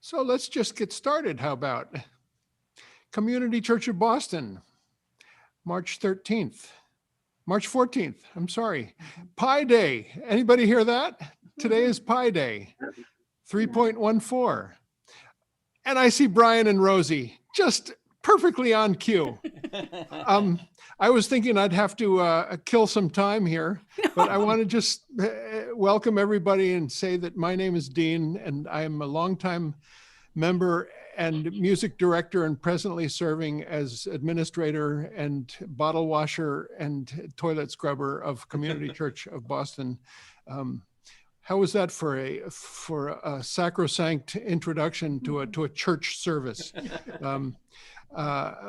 So let's just get started. How about Community Church of Boston, March 14th, I'm sorry. Pi Day. Anybody hear that? Today is Pi Day, 3.14. And I see Brian and Rosie just perfectly on cue. I was thinking I'd have to kill some time here, but I want to just welcome everybody and say that my name is Dean, and I am a longtime member and music director and presently serving as administrator and bottle washer and toilet scrubber of Community Church of Boston. How was that for a sacrosanct introduction to a church service?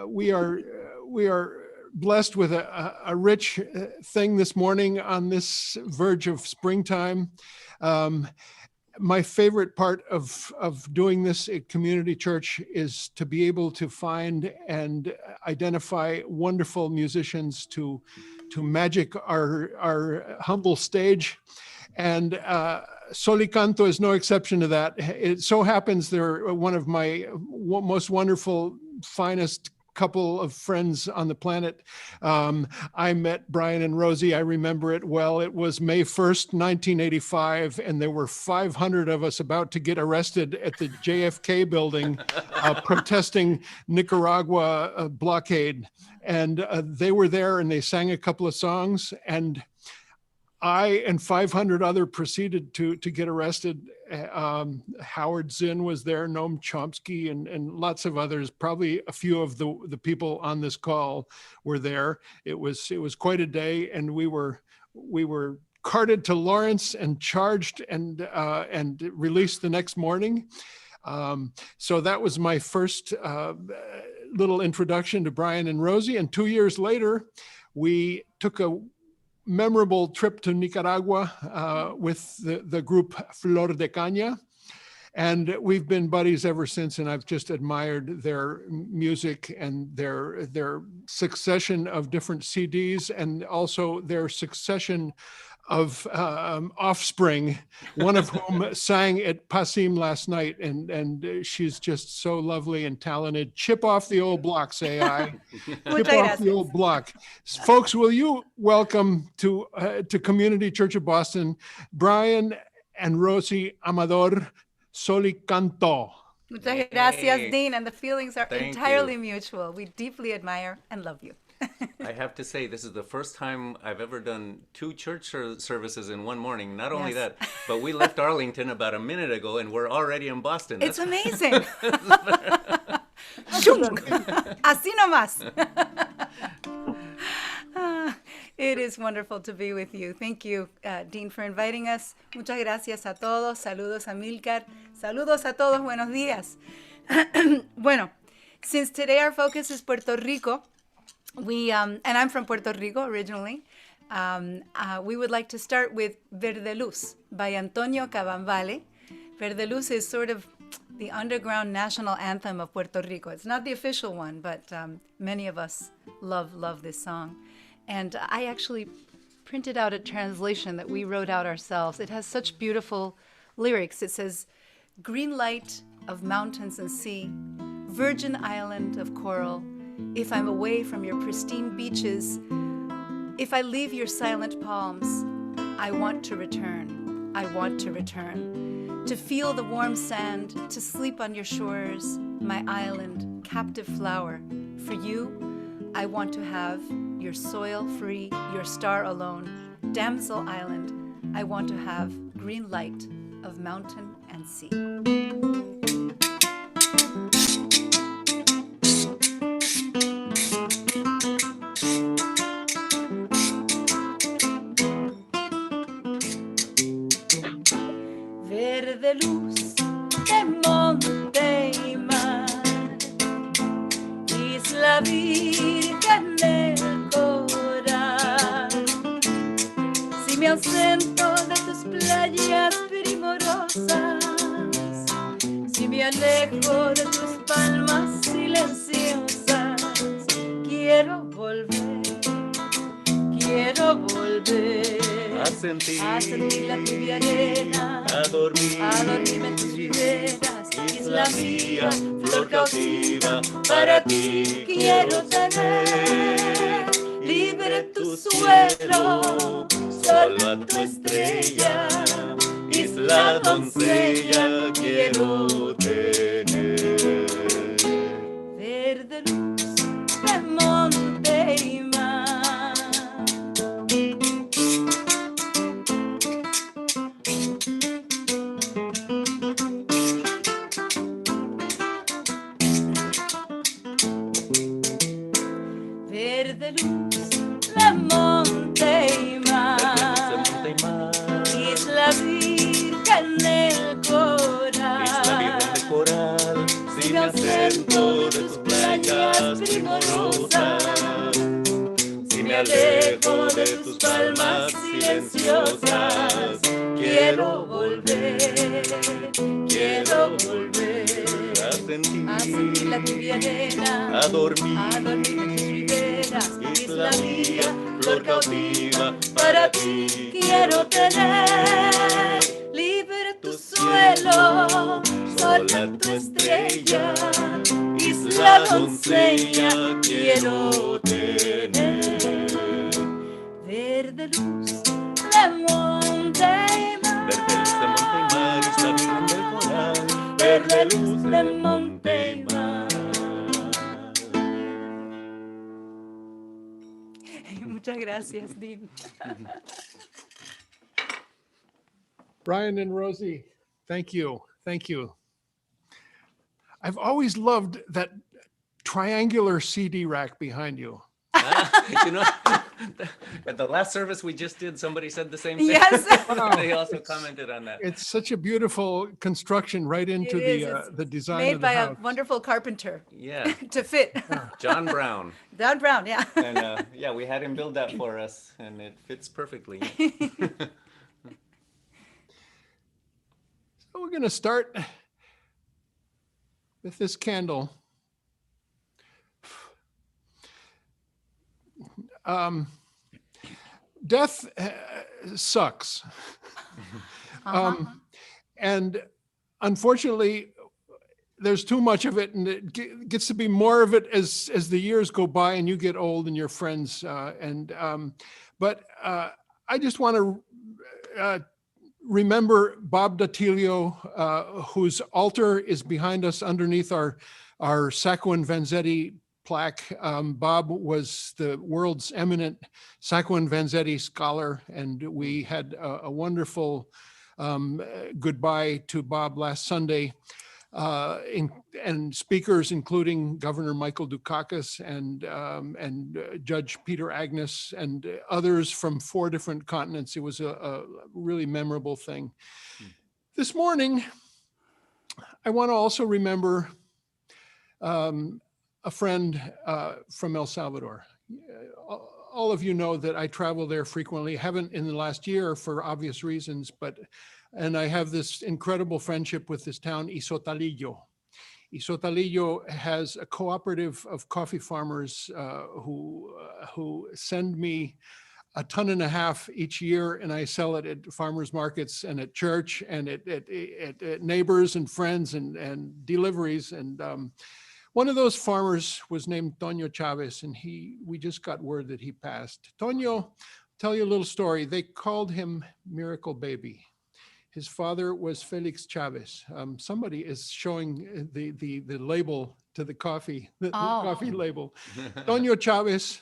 We are blessed with a rich thing this morning on this verge of springtime. My favorite part of doing this at Community Church is to be able to find and identify wonderful musicians to magic our humble stage. And Sol y Canto is no exception to that. It so happens they're one of my most wonderful, finest couple of friends on the planet. I met Brian and Rosie. I remember it well. It was May 1st, 1985, and there were 500 of us about to get arrested at the JFK building protesting Nicaragua blockade. And they were there and they sang a couple of songs, and I and 500 other proceeded to get arrested. Howard Zinn was there, Noam Chomsky, and lots of others. Probably a few of the people on this call were there. It was quite a day, and we were carted to Lawrence and charged and released the next morning. So that was my first little introduction to Brian and Rosie. And 2 years later, we took a memorable trip to Nicaragua with the group Flor de Caña. And we've been buddies ever since, and I've just admired their music and their succession of different CDs, and also their succession of offspring, one of whom sang at Pasim last night, and she's just so lovely and talented. Chip off the old block, say I. Chip off the old block. Folks, will you welcome to Community Church of Boston, Brian and Rosie Amador, Sol y Canto. Muchas gracias, Dean, and the feelings are entirely mutual. We deeply admire and love you. I have to say, this is the first time I've ever done 2 church services in one morning. Not only that, but we left Arlington about a minute ago, and we're already in Boston. It's amazing. Así nomás. It is wonderful to be with you. Thank you, Dean, for inviting us. Muchas gracias a todos. Saludos, Amílcar. Saludos a todos. Buenos días. Bueno, since today our focus is Puerto Rico, and I'm from Puerto Rico originally, we would like to start with Verde Luz by Antonio Cabambale. Verde Luz is sort of the underground national anthem of Puerto Rico. It's not the official one, but many of us love this song. And I actually printed out a translation that we wrote out ourselves. It has such beautiful lyrics. It says, "Green light of mountains and sea, virgin island of coral, if I'm away from your pristine beaches, if I leave your silent palms, I want to return, I want to return, to feel the warm sand, to sleep on your shores, my island, captive flower. For you, I want to have your soil free, your star alone, damsel island, I want to have green light of mountain and sea." Verde luz de monte y mar, isla virgen del coral. Si me ausento de tus playas primorosas, si me alejo de tus palmas silenciosas, quiero volver a sentir la tibia arena, a dormir en tus riberas, isla mía, flor cautiva, para ti quiero tener. Libre tu suelo, solo a tu estrella, isla doncella quiero tener. Verde luz de monte y mar. Verde luz de monte y mar. Isla virgen el coral, sin acento de tus playas primorosas. Si me alejo de tus palmas silenciosas, quiero volver a sentir la tibia arena, a dormir en tus riberas, isla mía, flor cautiva, para ti quiero tener. Libre tu suelo, sola tu estrella, isla doncella quiero tener. Verde luz de monte y mar, isla virgen del coral, verde luz de monte y mar. Muchas gracias, Dean. Brian and Rosie, thank you. Thank you. I've always loved that triangular CD rack behind you. You know, at the last service we just did, somebody said the same thing. Yes. They also commented on that. It's such a beautiful construction right into It is. the design Made of the by house. a wonderful carpenter Yeah, to fit. John Brown. Don Brown, yeah. And yeah, we had him build that for us, and it fits perfectly. So we're going to start with this candle. Death sucks. And unfortunately, there's too much of it, and it gets to be more of it as the years go by and you get old and your friends. But I just want to remember Bob Datilio, whose altar is behind us underneath our Sacco and Vanzetti plaque. Bob was the world's eminent Sacco and Vanzetti scholar, and we had a wonderful goodbye to Bob last Sunday. And speakers including Governor Michael Dukakis and Judge Peter Agnes and others from 4 different continents. It was a really memorable thing. This morning, I want to also remember a friend from El Salvador. All of you know that I travel there frequently. Haven't in the last year for obvious reasons, and I have this incredible friendship with this town, Isotalillo. Isotalillo has a cooperative of coffee farmers who send me 1.5 tons each year, and I sell it at farmers markets and at church and at neighbors and friends and deliveries. And one of those farmers was named Toño Chavez, and we just got word that he passed. Toño, tell you a little story. They called him Miracle Baby. His father was Felix Chavez. Somebody is showing the label to the coffee, the coffee label. Toño Chavez,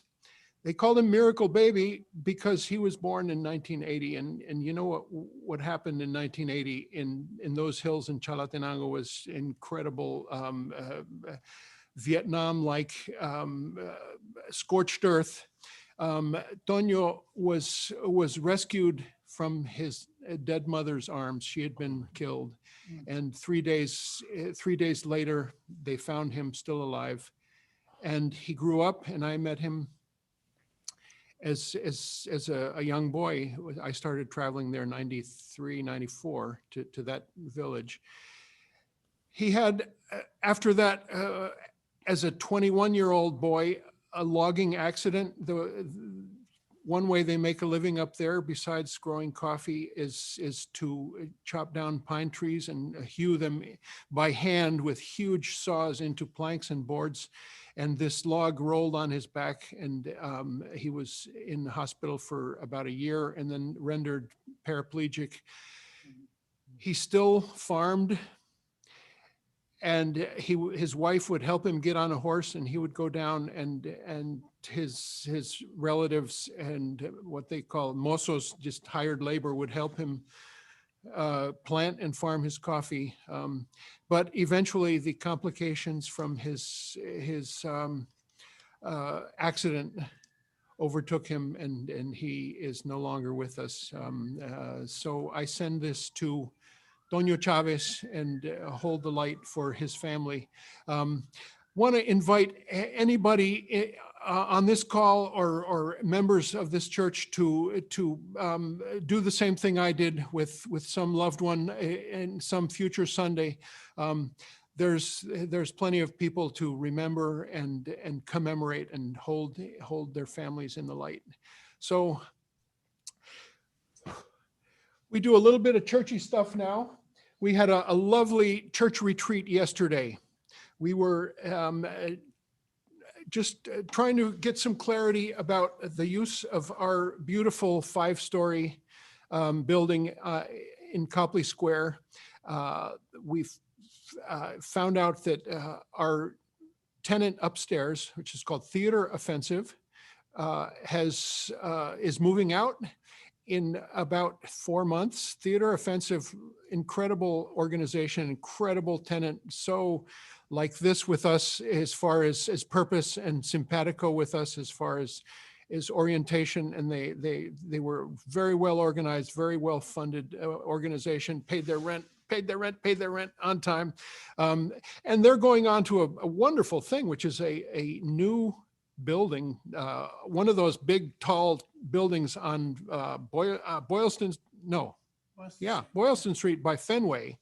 they called him Miracle Baby because he was born in 1980. And you know what happened in 1980 in those hills in Chalatenango was incredible. Vietnam-like scorched earth. Toño was rescued from his dead mother's arms. She had been killed, and 3 days later, they found him still alive. And he grew up, and I met him as a young boy. I started traveling there 93, 94 to that village. He had, after that, as a 21-year-old boy, a logging accident. one way they make a living up there, besides growing coffee, is to chop down pine trees and hew them by hand with huge saws into planks and boards. And this log rolled on his back, and he was in the hospital for about a year and then rendered paraplegic. He still farmed, and his wife would help him get on a horse, and he would go down, and his relatives and what they call mozos, just hired labor, would help him plant and farm his coffee. But eventually the complications from his accident overtook him, and he is no longer with us. So I send this to Doña Chavez and hold the light for his family. Want to invite anybody on this call or members of this church to do the same thing I did with some loved one in some future Sunday. There's plenty of people to remember and commemorate and hold their families in the light. So we do a little bit of churchy stuff now. We had a lovely church retreat yesterday. We were just trying to get some clarity about the use of our beautiful 5-story building in Copley Square. We've found out that our tenant upstairs, which is called Theater Offensive, is moving out in about 4 months. Theater Offensive, incredible organization, incredible tenant, so like this with us as far as purpose, and simpatico with us as far as orientation. And they were very well organized, very well funded organization, paid their rent on time. And they're going on to a wonderful thing, which is a new building, one of those big, tall buildings on Boylston Street by Fenway.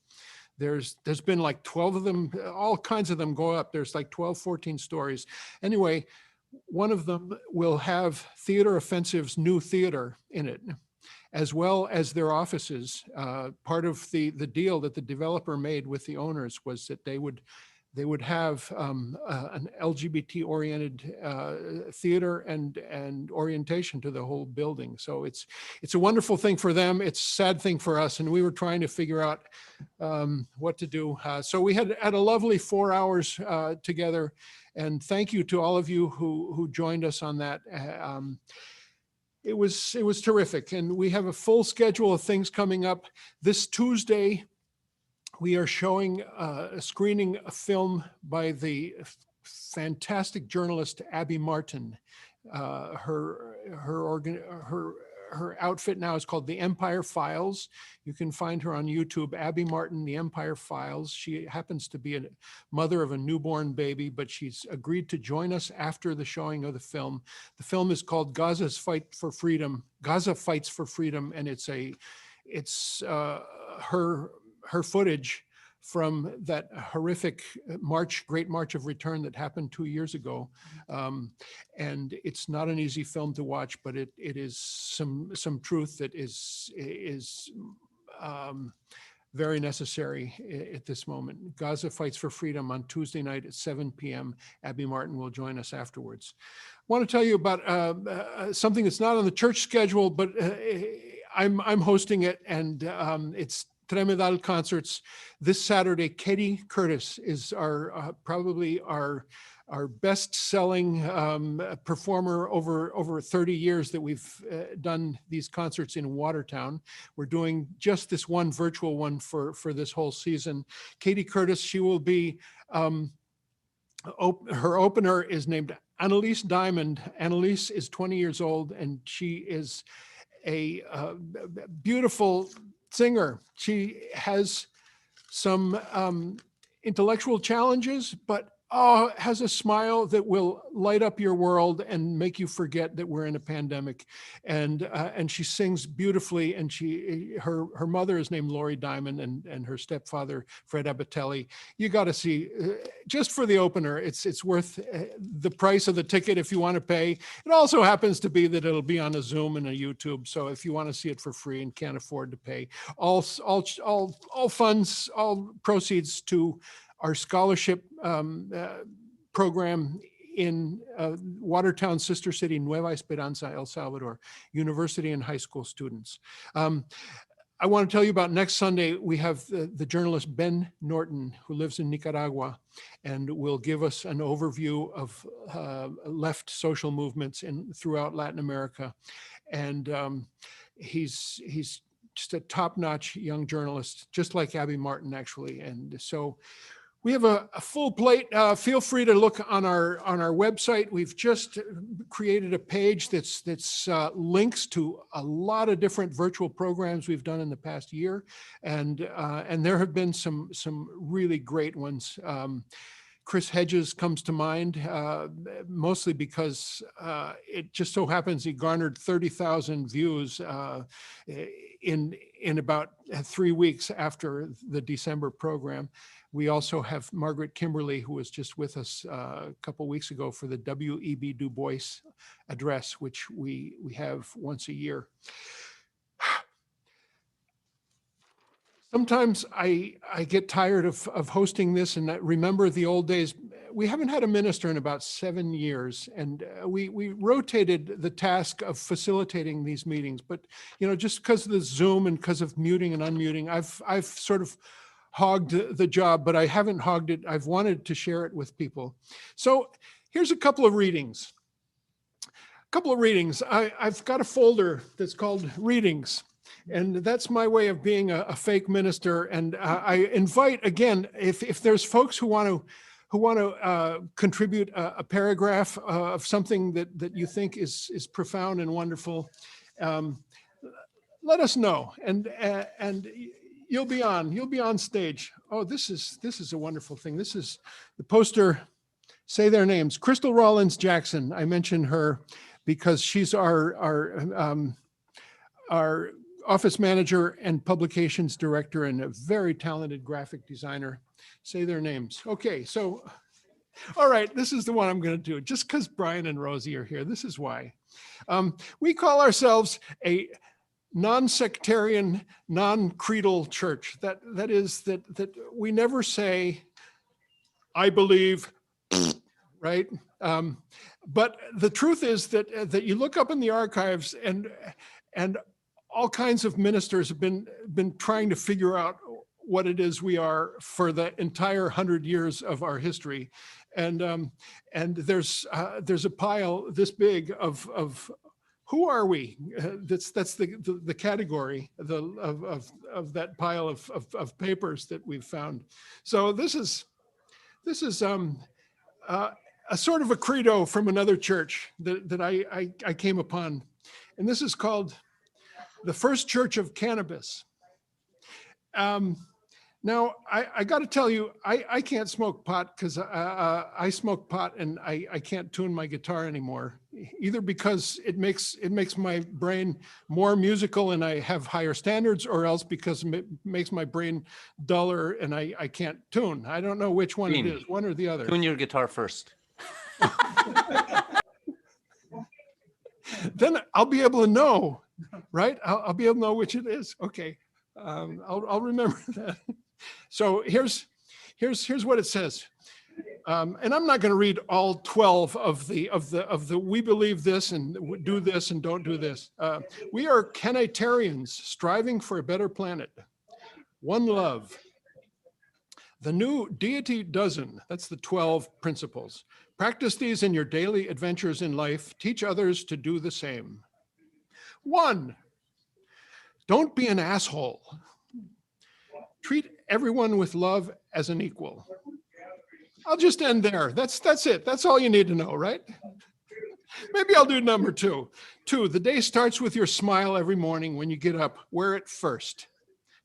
There's been like 12 of them, all kinds of them go up. There's like 12, 14 stories. Anyway, one of them will have Theater Offensive's new theater in it, as well as their offices. Part of the deal that the developer made with the owners was that they would have an LGBT-oriented theater and orientation to the whole building. So it's a wonderful thing for them. It's a sad thing for us, and we were trying to figure out what to do. So we had a lovely 4 hours together, and thank you to all of you who joined us on that. It was terrific, and we have a full schedule of things coming up. This Tuesday, we are showing screening a film by the fantastic journalist Abby Martin. Her outfit now is called The Empire Files. You can find her on YouTube, Abby Martin, The Empire Files. She happens to be a mother of a newborn baby, but she's agreed to join us after the showing of the film. The film is called Gaza Fights for Freedom, and it's her footage from that horrific Great March of Return that happened 2 years ago. And it's not an easy film to watch, but it is some truth that is very necessary at this moment. Gaza Fights for Freedom on Tuesday night at 7 p.m. Abby Martin will join us afterwards. I want to tell you about something that's not on the church schedule, but I'm hosting it, and it's Tremedal Concerts this Saturday. Katie Curtis is probably our best-selling performer over 30 years that we've done these concerts in Watertown. We're doing just this one virtual one for this whole season. Katie Curtis, she will be, her opener is named Annalise Diamond. Annalise is 20 years old, and she is a beautiful singer. She has some intellectual challenges, but has a smile that will light up your world and make you forget that we're in a pandemic. And she sings beautifully. And her mother is named Lori Diamond, and her stepfather, Fred Abatelli. You got to see, just for the opener, it's worth the price of the ticket if you want to pay. It also happens to be that it'll be on a Zoom and a YouTube. So if you want to see it for free and can't afford to pay, all funds, all proceeds to our scholarship program in Watertown sister city, Nueva Esperanza, El Salvador, university and high school students. I want to tell you about next Sunday. We have the journalist Ben Norton, who lives in Nicaragua, and will give us an overview of left social movements throughout Latin America. And he's just a top-notch young journalist, just like Abby Martin, actually. And so we have a full plate. Feel free to look on our website. We've just created a page that's links to a lot of different virtual programs we've done in the past year, and there have been some really great ones. Chris Hedges comes to mind, mostly because it just so happens he garnered 30,000 views in about 3 weeks after the December program. We also have Margaret Kimberly, who was just with us a couple weeks ago for the W.E.B. Du Bois address, which we have once a year. Sometimes I get tired of hosting this, and I remember the old days. We haven't had a minister in about 7 years, and we rotated the task of facilitating these meetings. But just because of the Zoom and because of muting and unmuting, I've sort of hogged the job, but I haven't hogged it. I've wanted to share it with people. So here's a couple of readings. I've got a folder that's called Readings. And that's my way of being a fake minister. And I invite, again, if there's folks who want to contribute a paragraph of something that you think is profound and wonderful, let us know. And you'll be on stage. Oh, this is a wonderful thing. This is the poster. Say their names. Crystal Rollins Jackson. I mentioned her because she's our office manager and publications director and a very talented graphic designer. Say their names. Okay, so, all right, this is the one I'm going to do. Just because Brian and Rosie are here, this is why. We call ourselves a non-sectarian, non-creedal church. That is that we never say, I believe, right? But the truth is that you look up in the archives and all kinds of ministers have been trying to figure out what it is we are for the entire 100 years of our history, and there's a pile this big of who are we? That's the category of that pile of papers that we've found. So this is a sort of a credo from another church that I came upon, and this is called the First Church of Cannabis. Now, I got to tell you, I can't smoke pot because I smoke pot and I can't tune my guitar anymore, either because it makes my brain more musical and I have higher standards, or else because it makes my brain duller and I can't tune. I don't know which one it is, one or the other. Tune your guitar first. Then I'll be able to know, right? I'll be able to know which it is. Okay, I'll remember that. So here's what it says, and I'm not going to read all 12 of the we believe this and do this and don't do this. We are Canatarians striving for a better planet. One love. The new deity dozen. That's the 12 principles. Practice these in your daily adventures in life. Teach others to do the same. 1, don't be an asshole. Treat everyone with love as an equal. I'll just end there. That's it. That's all you need to know, right? Maybe I'll do number 2. 2, the day starts with your smile every morning when you get up. Wear it first.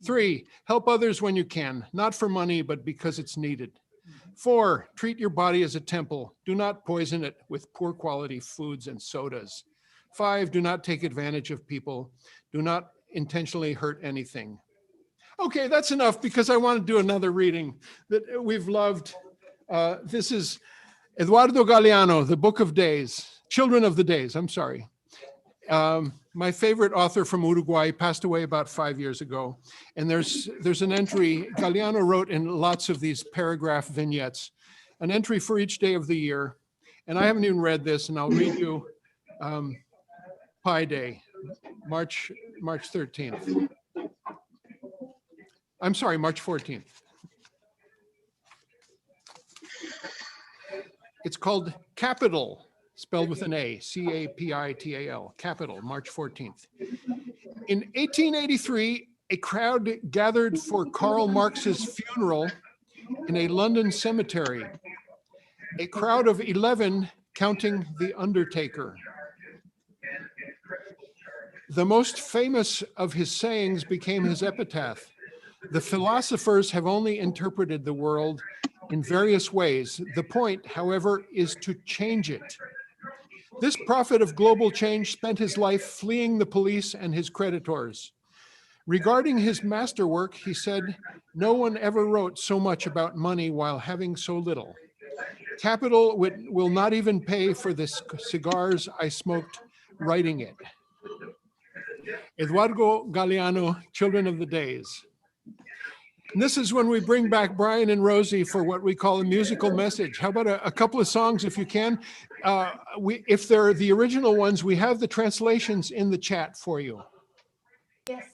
3, help others when you can, not for money, but because it's needed. 4, treat your body as a temple. Do not poison it with poor quality foods and sodas. 5, do not take advantage of people. Do not intentionally hurt anything. Okay, that's enough because I want to do another reading that we've loved. This is Eduardo Galeano, The Book of Days, Children of the Days, I'm sorry. My favorite author from Uruguay passed away about 5 years ago. And there's an entry, Galeano wrote in lots of these paragraph vignettes, an entry for each day of the year. And I haven't even read this, and I'll read you Pi Day, March 13th. I'm sorry, March 14th. It's called Capital, spelled with an A, C-A-P-I-T-A-L, Capital, March 14th. In 1883, a crowd gathered for Karl Marx's funeral in a London cemetery. A crowd of 11 counting the undertaker. The most famous of his sayings became his epitaph. The philosophers have only interpreted the world in various ways. The point, however, is to change it. This prophet of global change spent his life fleeing the police and his creditors. Regarding his masterwork, he said, "No one ever wrote so much about money while having so little. Capital will not even pay for the cigars I smoked writing it." Eduardo Galeano, Children of the Days. And this is when we bring back Brian and Rosie for what we call a musical message. How about a couple of songs if you can? If they're the original ones, we have the translations in the chat for you. Yes.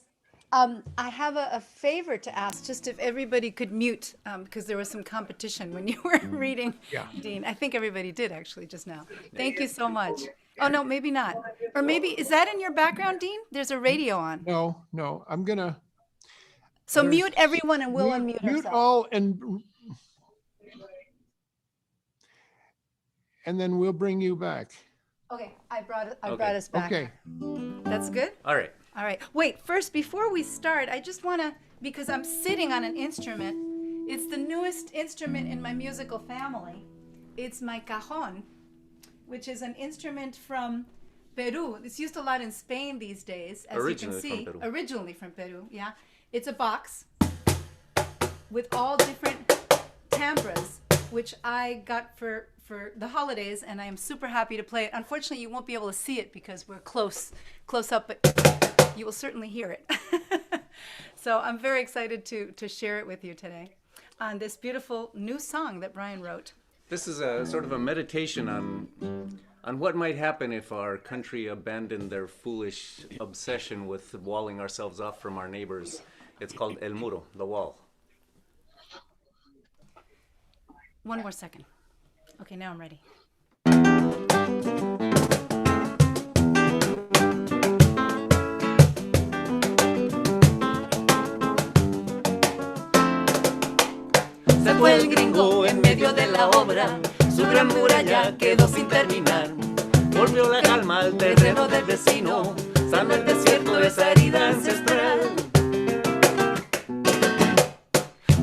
I have a favor to ask, just if everybody could mute, because there was some competition when you were reading, Yeah. Dean. I think everybody did actually just now. Thank you so much. Oh, no, maybe not. Or maybe, is that in your background, Dean? There's a radio on. No, I'm gonna. So mute everyone and we'll unmute Mute ourselves. all and then we'll bring you back. Okay, I brought us back. Okay. That's good? All right. All right. Wait, first, before we start, I just want to, because I'm sitting on an instrument, it's the newest instrument in my musical family. It's my cajon, which is an instrument from Peru. It's used a lot in Spain these days, as you can see. Originally from Peru, yeah. It's a box with all different timbres, which I got for the holidays, and I am super happy to play it. Unfortunately, you won't be able to see it because we're close up, but you will certainly hear it. So I'm very excited to share it with you today on this beautiful new song that Brian wrote. This is a sort of a meditation on what might happen if our country abandoned their foolish obsession with walling ourselves off from our neighbors. It's called El Muro, the wall. One more second. Okay, now I'm ready. Se fue el gringo en medio de la obra, su gran muralla quedó sin terminar. Volvió la calma al terreno del vecino, sanó el desierto de esa herida ancestral.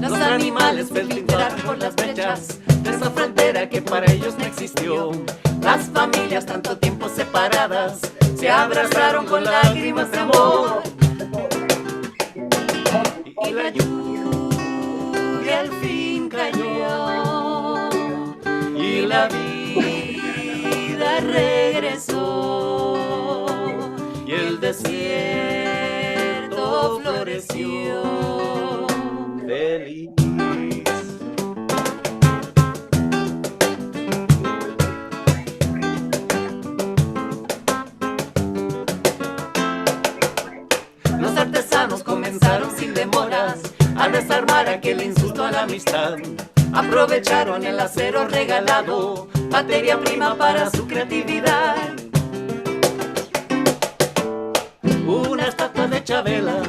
Los animales filtraron por las brechas de esa frontera que para ellos no existió. Las familias tanto tiempo separadas se abrazaron con lágrimas de amor. Y la lluvia al fin cayó y la vida regresó y el desierto floreció feliz. Los artesanos comenzaron sin demoras a desarmar aquel insulto a la amistad. Aprovecharon el acero regalado, materia prima para su creatividad. Una estatua de Chabela,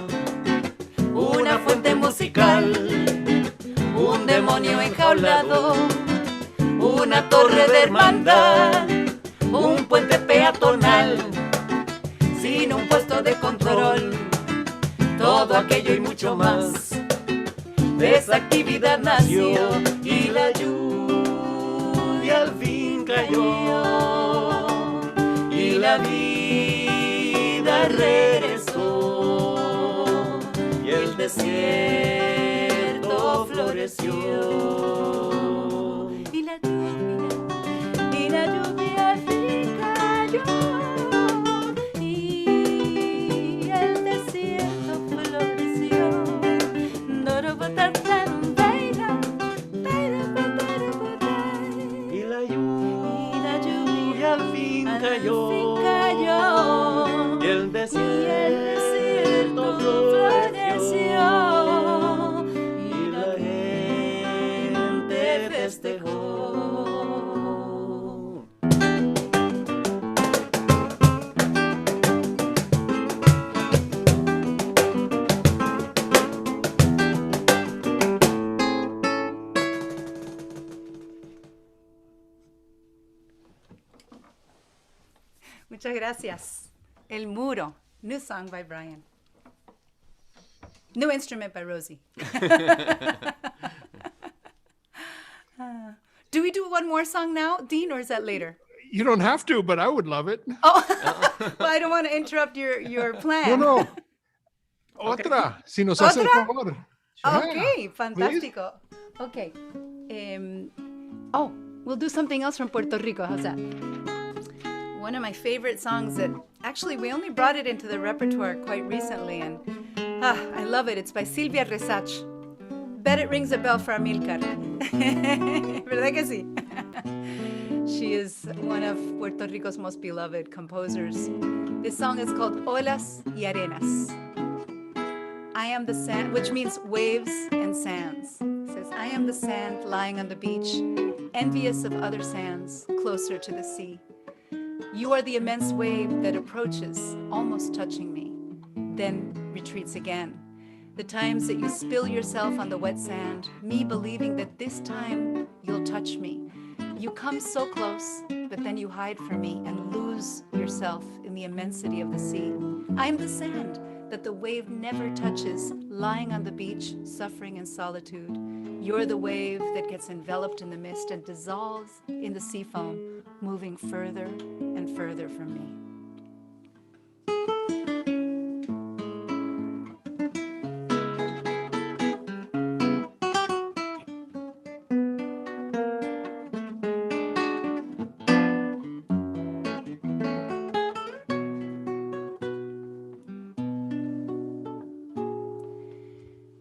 una fuente musical, un demonio enjaulado, una torre de hermandad, un puente peatonal, sin un puesto de control, todo aquello y mucho más. De esa actividad nació y la lluvia regresó y el desierto floreció. Y la lluvia al fin cayó y el desierto floreció. Y la lluvia al fin cayó y el desierto floreció y la gente festejó. Muchas gracias. El Muro, new song by Brian. New instrument by Rosie. Do we do one more song now, Dean, or is that later? You don't have to, but I would love it. Oh, well, I don't want to interrupt your plan. No. Otra, si nos hace el favor. Okay, Yeah, fantástico. Okay. We'll do something else from Puerto Rico. How's that? One of my favorite songs that actually we only brought it into the repertoire quite recently, and I love it. It's by Silvia Resach. Bet it rings a bell for Amílcar. ¿Verdad que sí? She is one of Puerto Rico's most beloved composers. This song is called Olas y Arenas. I am the sand, which means waves and sands. It says, I am the sand lying on the beach, envious of other sands closer to the sea. You are the immense wave that approaches, almost touching me, then retreats again. The times that you spill yourself on the wet sand, me believing that this time you'll touch me. You come so close, but then you hide from me and lose yourself in the immensity of the sea. I'm the sand that the wave never touches, lying on the beach, suffering in solitude. You're the wave that gets enveloped in the mist and dissolves in the sea foam, moving further and further from me.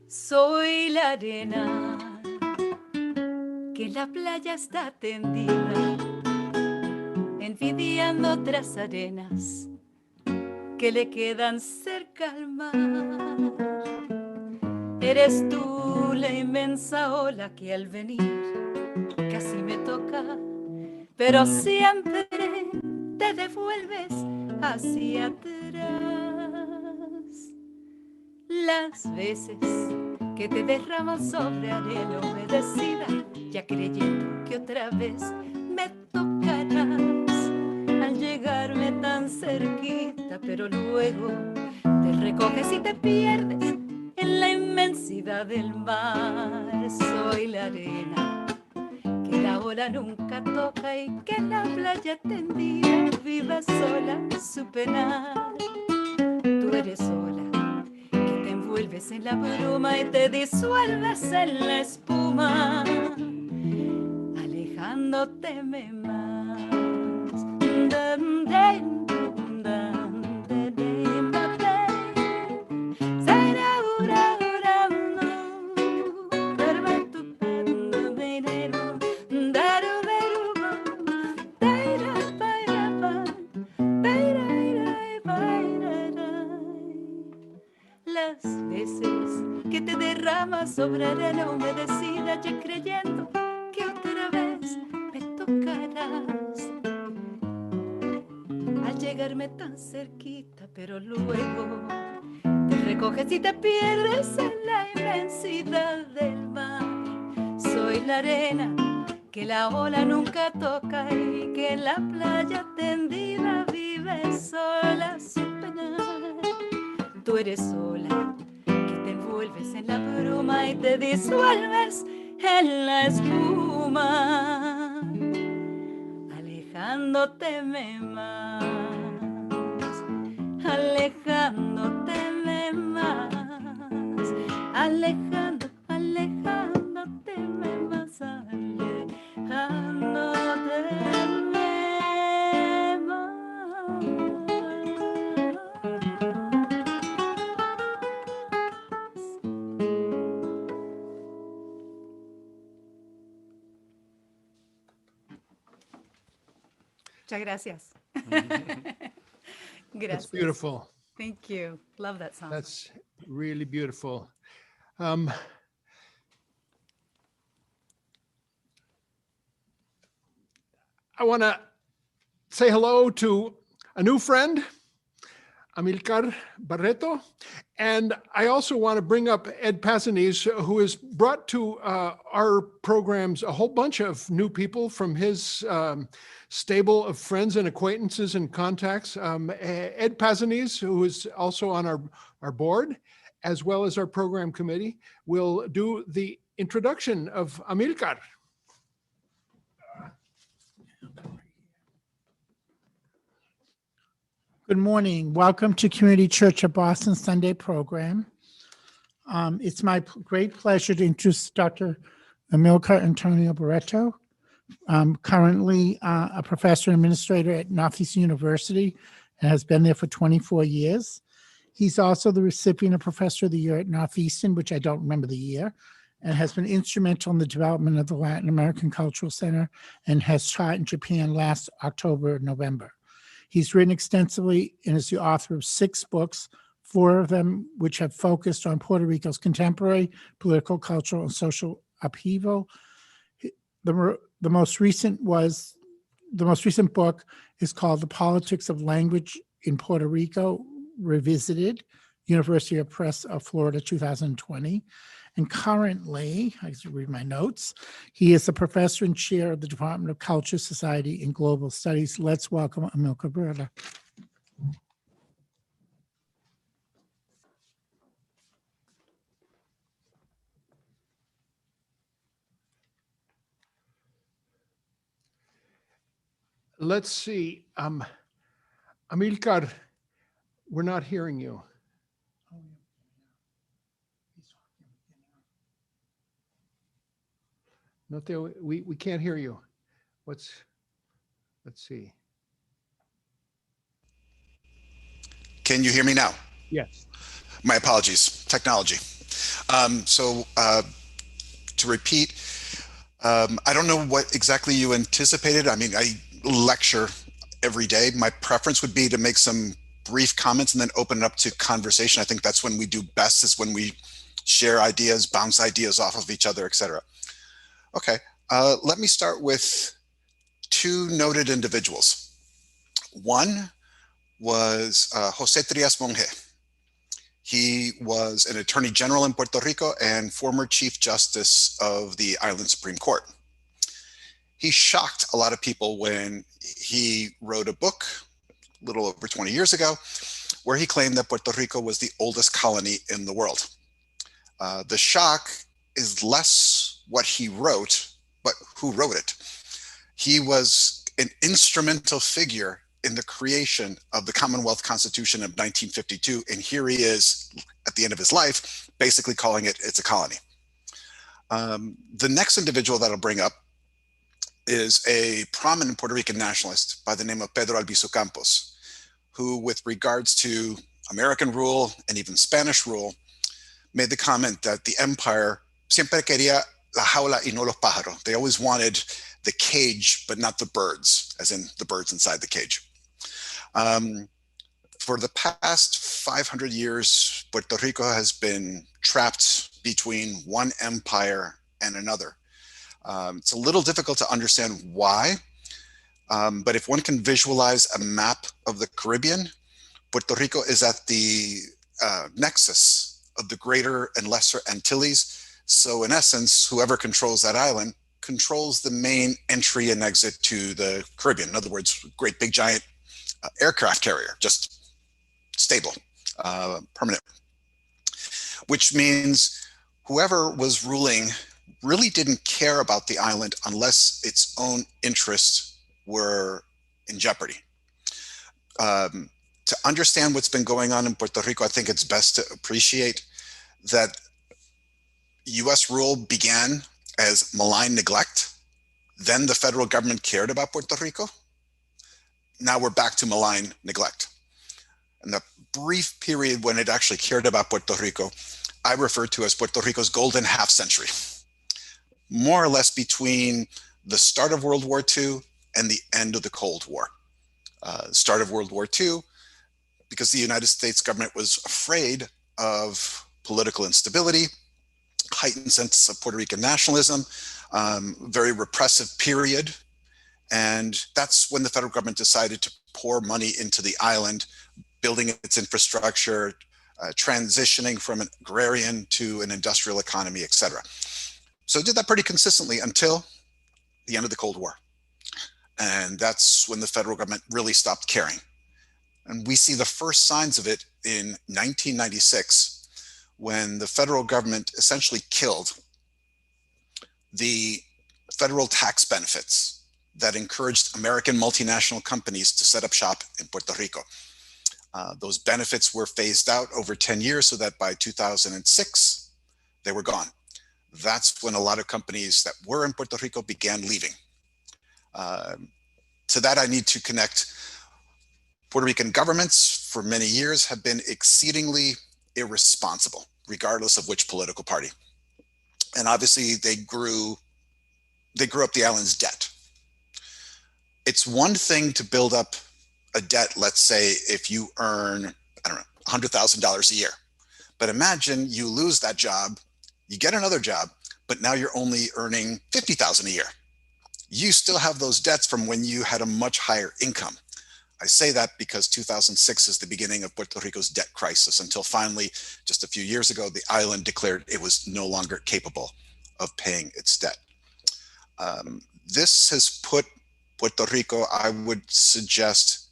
Soy la arena que la playa está tendida, envidiando otras arenas que le quedan cerca al mar. Eres tú la inmensa ola que al venir casi me toca, pero siempre te devuelves hacia atrás. Las veces que te derramas sobre arena humedecida, ya creyendo que otra vez me tocarás, al llegarme tan cerquita, pero luego te recoges y te pierdes en la inmensidad del mar. Soy la arena que la ola nunca toca y que la playa tendida vive sola su penar. Tú eres ola que te envuelves en la bruma y te disuelves en la espuma, alejándote más. Las veces que te derramas sobre arena humedecida, ya creyendo que otra vez me tocarás, al llegarme tan cerquita, pero luego te recoges y te pierdes en la inmensidad del mar. Soy la arena que la ola nunca toca y que en la playa tendida vive sola su penar. Tú eres ola que te envuelves en la bruma y te disuelves en la espuma, alejándote más. alejándote de más, alejándote de más, alejándote de más. Muchas gracias. Gracias. That's beautiful. Thank you. Love that song. That's really beautiful. I want to say hello to a new friend, Amílcar Barreto. And I also want to bring up Ed Pazanis, who has brought to our programs a whole bunch of new people from his stable of friends and acquaintances and contacts. Ed Pazanis, who is also on our board, as well as our program committee, will do the introduction of Amílcar. Good morning. Welcome to Community Church of Boston Sunday program. It's my great pleasure to introduce Dr. Amílcar Antonio Barreto, currently a professor and administrator at Northeastern University and has been there for 24 years. He's also the recipient of Professor of the Year at Northeastern, which I don't remember the year, and has been instrumental in the development of the Latin American Cultural Center and has taught in Japan last October and November. He's written extensively and is the author of 6 books, 4 of them which have focused on Puerto Rico's contemporary political, cultural, and social upheaval. The most recent book is called The Politics of Language in Puerto Rico Revisited, University Press of Florida, 2020. And currently, I have to read my notes, he is a professor and chair of the Department of Culture, Society, and Global Studies. Let's welcome Amílcar Barreto. Let's see. Amílcar, we're not hearing you. We can't hear you. Let's see. Can you hear me now? Yes. My apologies, technology. To repeat, I don't know what exactly you anticipated. I mean, I lecture every day. My preference would be to make some brief comments and then open it up to conversation. I think that's when we do best, is when we share ideas, bounce ideas off of each other, etc. Okay, let me start with 2 noted individuals. One was Jose Trias Monge. He was an attorney general in Puerto Rico and former chief justice of the island Supreme Court. He shocked a lot of people when he wrote a book a little over 20 years ago, where he claimed that Puerto Rico was the oldest colony in the world. The shock is less what he wrote, but who wrote it. He was an instrumental figure in the creation of the Commonwealth Constitution of 1952, and here he is at the end of his life, basically calling it's a colony. The next individual that I'll bring up is a prominent Puerto Rican nationalist by the name of Pedro Albizu Campos, who, with regards to American rule and even Spanish rule, made the comment that the empire siempre quería la jaula y no los pájaros. They always wanted the cage, but not the birds, as in the birds inside the cage. For the past 500 years, Puerto Rico has been trapped between one empire and another. It's a little difficult to understand why, but if one can visualize a map of the Caribbean, Puerto Rico is at the nexus of the Greater and Lesser Antilles. So in essence, whoever controls that island controls the main entry and exit to the Caribbean. In other words, great big giant aircraft carrier, just stable, permanent. Which means whoever was ruling really didn't care about the island unless its own interests were in jeopardy. To understand what's been going on in Puerto Rico, I think it's best to appreciate that US rule began as malign neglect. Then the federal government cared about Puerto Rico. Now we're back to malign neglect. And the brief period when it actually cared about Puerto Rico, I refer to as Puerto Rico's golden half century, more or less between the start of World War II and the end of the Cold War. Start of World War II, because the United States government was afraid of political instability, heightened sense of Puerto Rican nationalism, very repressive period. And that's when the federal government decided to pour money into the island, building its infrastructure, transitioning from an agrarian to an industrial economy, et cetera. So it did that pretty consistently until the end of the Cold War. And that's when the federal government really stopped caring. And we see the first signs of it in 1996, when the federal government essentially killed the federal tax benefits that encouraged American multinational companies to set up shop in Puerto Rico. Those benefits were phased out over 10 years so that by 2006, they were gone. That's when a lot of companies that were in Puerto Rico began leaving. To that, I need to connect Puerto Rican governments for many years have been exceedingly irresponsible, regardless of which political party. And obviously they grew up the island's debt. It's one thing to build up a debt, let's say, if you earn, I don't know, $100,000 a year. But imagine you lose that job, you get another job, but now you're only earning $50,000 a year. You still have those debts from when you had a much higher income. I say that because 2006 is the beginning of Puerto Rico's debt crisis, until finally, just a few years ago, the island declared it was no longer capable of paying its debt. This has put Puerto Rico, I would suggest,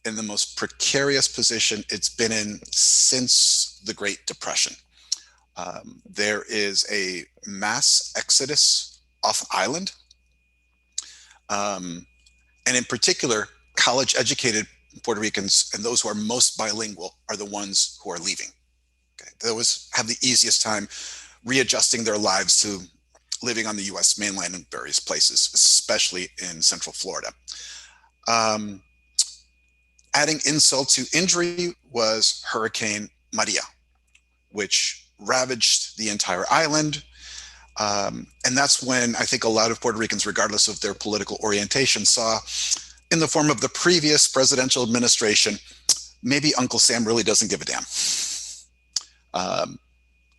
in the most precarious position it's been in since the Great Depression. There is a mass exodus off island. And in particular, college-educated Puerto Ricans and those who are most bilingual are the ones who are leaving. Okay? They always have the easiest time readjusting their lives to living on the US mainland in various places, especially in Central Florida. Adding insult to injury was Hurricane Maria, which ravaged the entire island. And that's when I think a lot of Puerto Ricans, regardless of their political orientation, saw in the form of the previous presidential administration, maybe Uncle Sam really doesn't give a damn.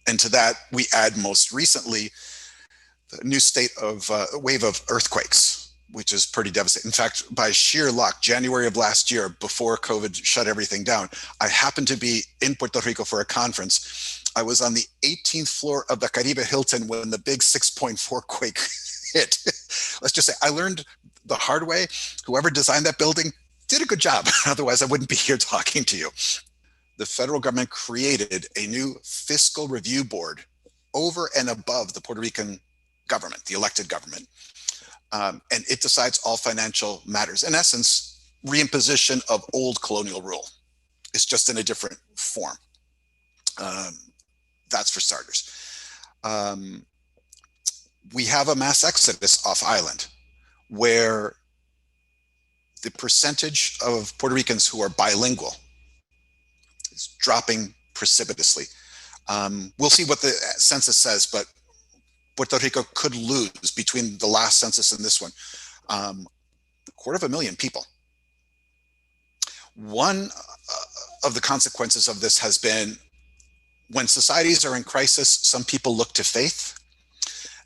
And to that, we add most recently the new wave of earthquakes, which is pretty devastating. In fact, by sheer luck, January of last year, before COVID shut everything down, I happened to be in Puerto Rico for a conference. I was on the 18th floor of the Caribe Hilton when the big 6.4 quake hit. Let's just say I learned the hard way. Whoever designed that building did a good job. Otherwise, I wouldn't be here talking to you. The federal government created a new fiscal review board over and above the Puerto Rican government, the elected government. And it decides all financial matters. In essence, reimposition of old colonial rule. It's just in a different form. That's for starters. We have a mass exodus off island where the percentage of Puerto Ricans who are bilingual is dropping precipitously. We'll see what the census says, but Puerto Rico could lose between the last census and this one, 250,000 people. One of the consequences of this has been when societies are in crisis, some people look to faith.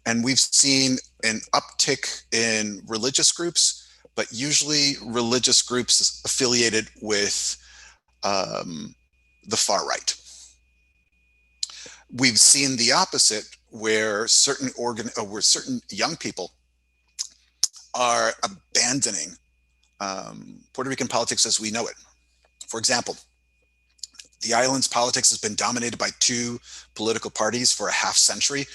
And we've seen an uptick in religious groups, but usually religious groups affiliated with the far right. We've seen the opposite, where certain young people are abandoning Puerto Rican politics as we know it. For example, the island's politics has been dominated by two political parties for a half century,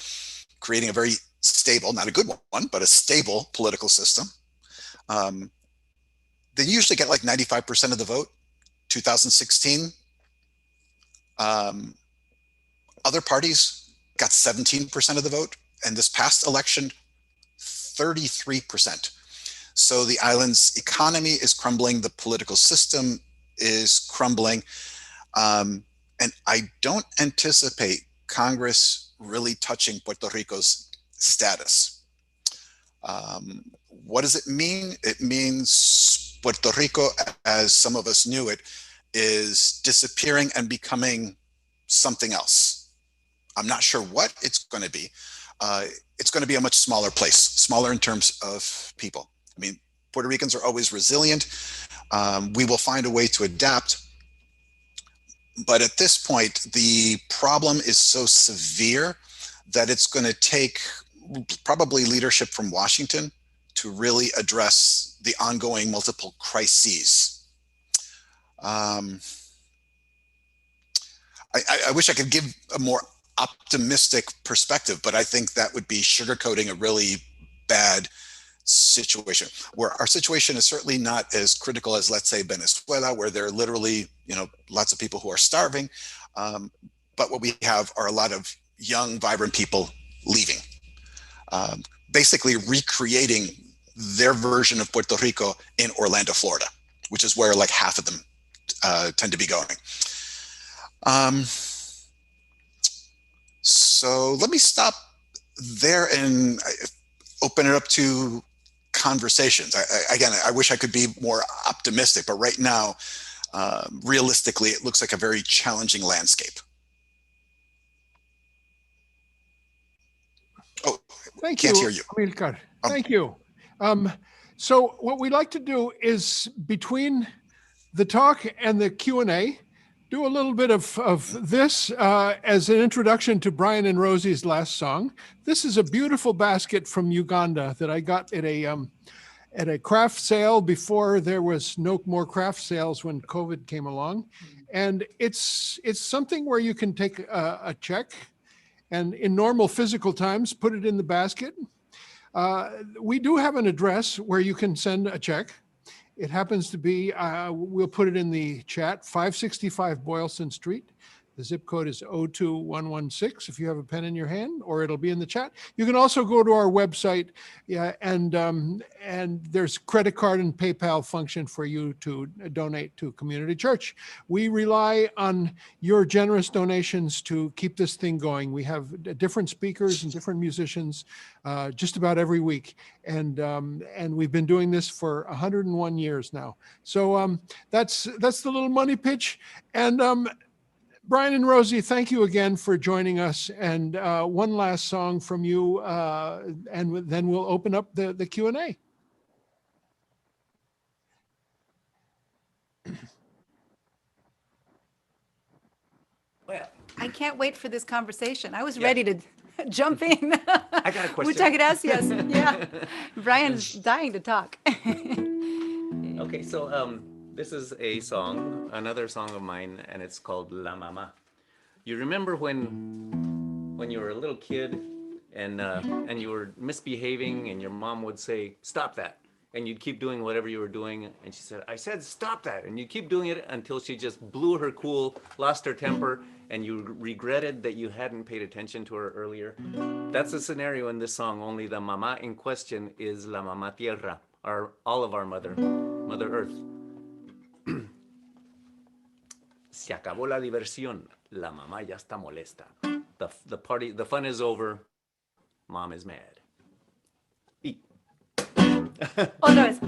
creating a very stable, not a good one, but a stable political system. They usually get like 95% of the vote. 2016, other parties got 17% of the vote, and this past election, 33%. So the island's economy is crumbling, the political system is crumbling, and I don't anticipate Congress really touching Puerto Rico's status. What does it mean? It means Puerto Rico, as some of us knew it, is disappearing and becoming something else. I'm not sure what it's going to be. It's going to be a much smaller place, smaller in terms of people. I mean, Puerto Ricans are always resilient. We will find a way to adapt. But at this point, the problem is so severe that it's going to take probably leadership from Washington to really address the ongoing multiple crises. I wish I could give a more optimistic perspective, but I think that would be sugarcoating a really bad situation. Where our situation is certainly not as critical as, let's say, Venezuela, where there are literally, lots of people who are starving. But what we have are a lot of young, vibrant people leaving, basically recreating their version of Puerto Rico in Orlando, Florida, which is where like half of them tend to be going. So let me stop there and open it up to conversations. I wish I could be more optimistic, but right now, realistically, it looks like a very challenging landscape. Oh, Thank can't you, hear you. Amilcar. Thank you. So what we like to do is, between the talk and the Q&A, do a little bit of this as an introduction to Brian and Rosie's last song. This is a beautiful basket from Uganda that I got at a craft sale before there was no more craft sales when COVID came along. And it's something where you can take a check and in normal physical times, put it in the basket. We do have an address where you can send a check. It happens to be, we'll put it in the chat, 565 Boylston Street. The zip code is 02116 if you have a pen in your hand, or it'll be in the chat. You can also go to our website, and there's credit card and PayPal function for you to donate to Community Church. We rely on your generous donations to keep this thing going. We have different speakers and different musicians just about every week. And we've been doing this for 101 years now. So that's the little money pitch. And Brian and Rosie, thank you again for joining us. And one last song from you, and then we'll open up the Q&A. Well, I can't wait for this conversation. I was ready to jump in. I got a question. Muchas gracias. Yeah. Brian's dying to talk. Okay, so this is a song, another song of mine, and it's called La Mama. You remember when you were a little kid and you were misbehaving and your mom would say, "Stop that," and you'd keep doing whatever you were doing, and she said, "I said stop that," and you keep doing it until she just blew her cool, lost her temper, and you regretted that you hadn't paid attention to her earlier. That's the scenario in this song, only the mama in question is La Mama Tierra, all of our Mother Earth. Se acabó la diversión. La mamá ya está molesta. The fun is over. Mom is mad. Y. Otra vez.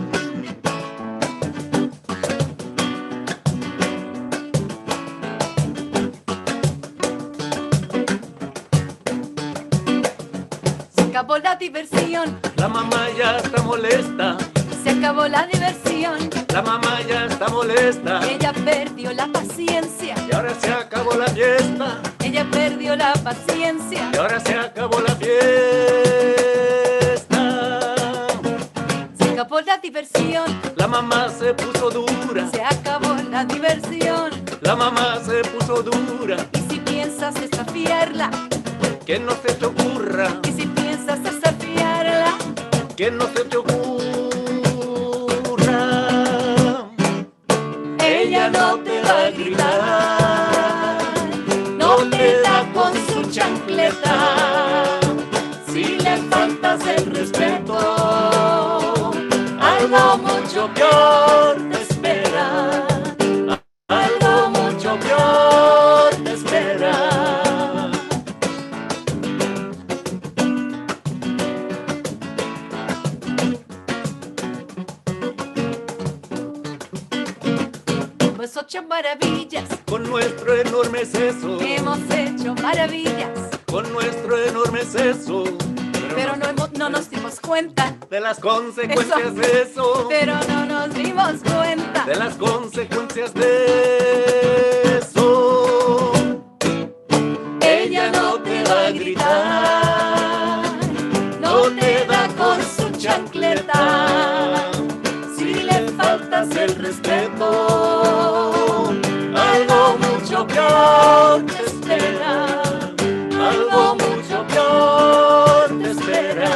Se acabó la diversión. La mamá ya está molesta. Se acabó la diversión. La mamá ya está molesta. Ella perdió la paciencia. Y ahora se acabó la fiesta. Ella perdió la paciencia. Y ahora se acabó la fiesta. Se acabó la diversión. La mamá se puso dura. Se acabó la diversión. La mamá se puso dura. Y si piensas desafiarla, Que no se te ocurra. y si piensas desafiarla, Que no se te ocurra. ella no te te da con su chancleta. Si le faltas el respeto, algo mucho peor te espera. Algo mucho peor te espera. Hemos hecho maravillas, Con nuestro enorme seso, hemos hecho maravillas, con nuestro enorme seso, pero no nos dimos cuenta, de las consecuencias de eso, pero no nos dimos cuenta. de las consecuencias de eso. Ella no te va a gritar, no te da con su chancleta. Si le faltas el respeto, algo mucho peor te espera. Algo mucho peor te espera.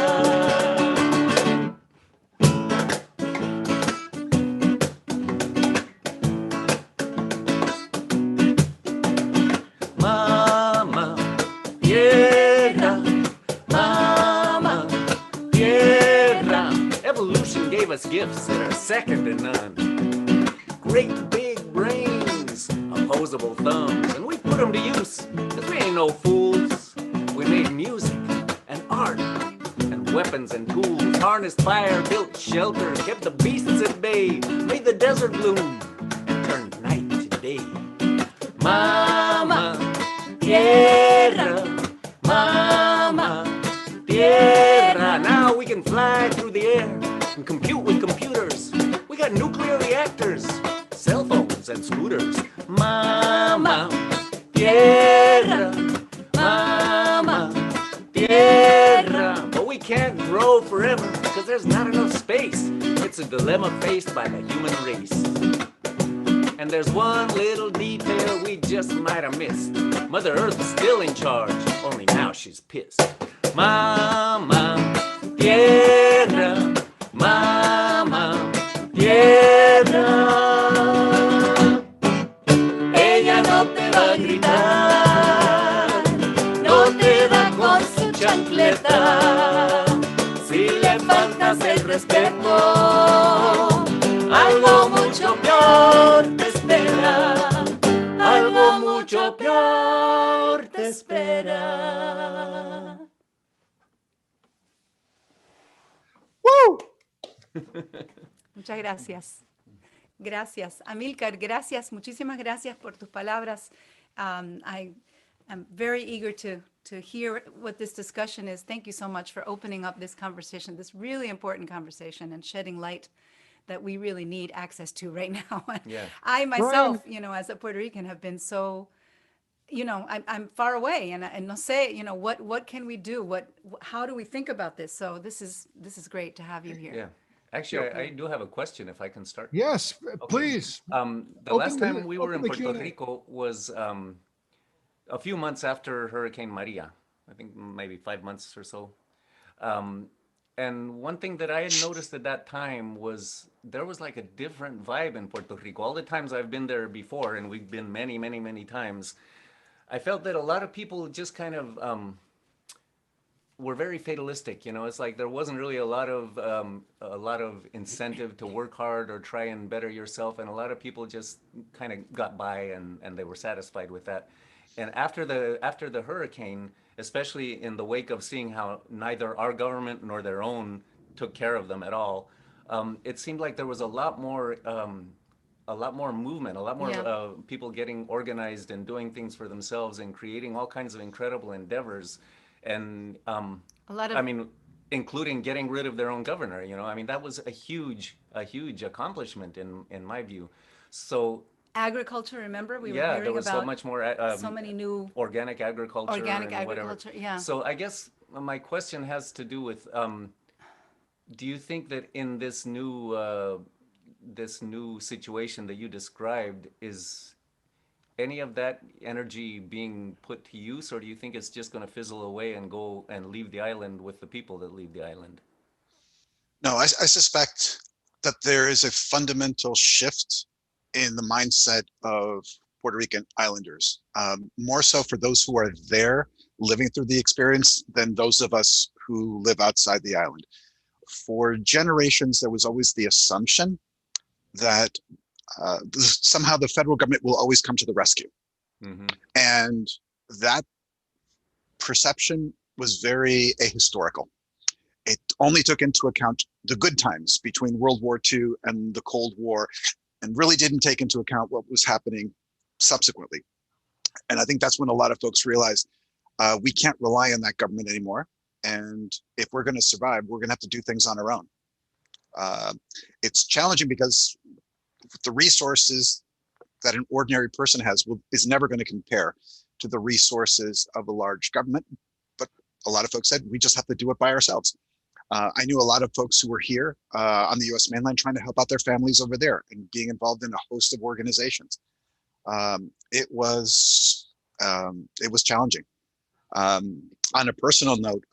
Mama, Tierra, mamá, tierra. evolution gave us gifts that are second to none. Great big brains, opposable thumbs, and we put them to use, because we ain't no fools. We made music and art and weapons and tools, harnessed fire, built shelter, kept the beasts at bay, made the desert bloom, and turned night to day. Mama, tierra, mama, tierra. Now we can fly through the air and compute with computers. We got nuclear reactors, cell phones and scooters. Mama, tierra, mama, tierra. But we can't grow forever because there's not enough space. It's a dilemma faced by the human race. And there's one little detail we just might have missed. Mother Earth is still in charge, only now she's pissed. Mama, Tierra, mama, tierra. Ella no te va a gritar, no te da con su chancleta. Si le faltas el respeto, algo mucho peor te espera. Algo mucho peor te espera. Woo! Muchas gracias. Gracias. Amílcar, gracias. Muchísimas gracias por tus palabras. I am very eager to hear what this discussion is. Thank you so much for opening up this conversation, this really important conversation, and shedding light that we really need access to right now. Yeah. I myself, as a Puerto Rican, have been so, I'm far away, and no sé, what can we do? How do we think about this? So this is great to have you here. yeah. Actually, I do have a question if I can start. Yes, please. The last Open time we were in the Puerto Q&A. Rico was a few months after Hurricane Maria. I think maybe 5 months or so. And one thing that I had noticed at that time was there was like a different vibe in Puerto Rico. All the times I've been there before, and we've been many, many, many times, I felt that a lot of people just kind of were very fatalistic. It's like there wasn't really a lot of incentive to work hard or try and better yourself, and a lot of people just kind of got by and they were satisfied with that. And after the hurricane, especially in the wake of seeing how neither our government nor their own took care of them at all, it seemed like there was a lot more movement, a lot more people getting organized and doing things for themselves and creating all kinds of incredible endeavors. And including getting rid of their own governor. That was a huge accomplishment in my view. So Agriculture, remember? We were yeah, hearing there was about so much more so many new organic agriculture. organic and whatever. agriculture. Yeah. So I guess my question has to do with, do you think that in this new situation that you described, is any of that energy being put to use, or do you think it's just going to fizzle away and go and leave the island with the people that leave the island? No, I suspect that there is a fundamental shift in the mindset of Puerto Rican islanders, more so for those who are there living through the experience than those of us who live outside the island. For generations, there was always the assumption that somehow the federal government will always come to the rescue. Mm-hmm. And that perception was very ahistorical. It only took into account the good times between World War II and the Cold War, and really didn't take into account what was happening subsequently. And I think that's when a lot of folks realized we can't rely on that government anymore. And if we're going to survive, we're going to have to do things on our own. It's challenging because the resources that an ordinary person has is never going to compare to the resources of a large government. But a lot of folks said, we just have to do it by ourselves. I knew a lot of folks who were here on the US mainland trying to help out their families over there and being involved in a host of organizations. It was challenging. On a personal note,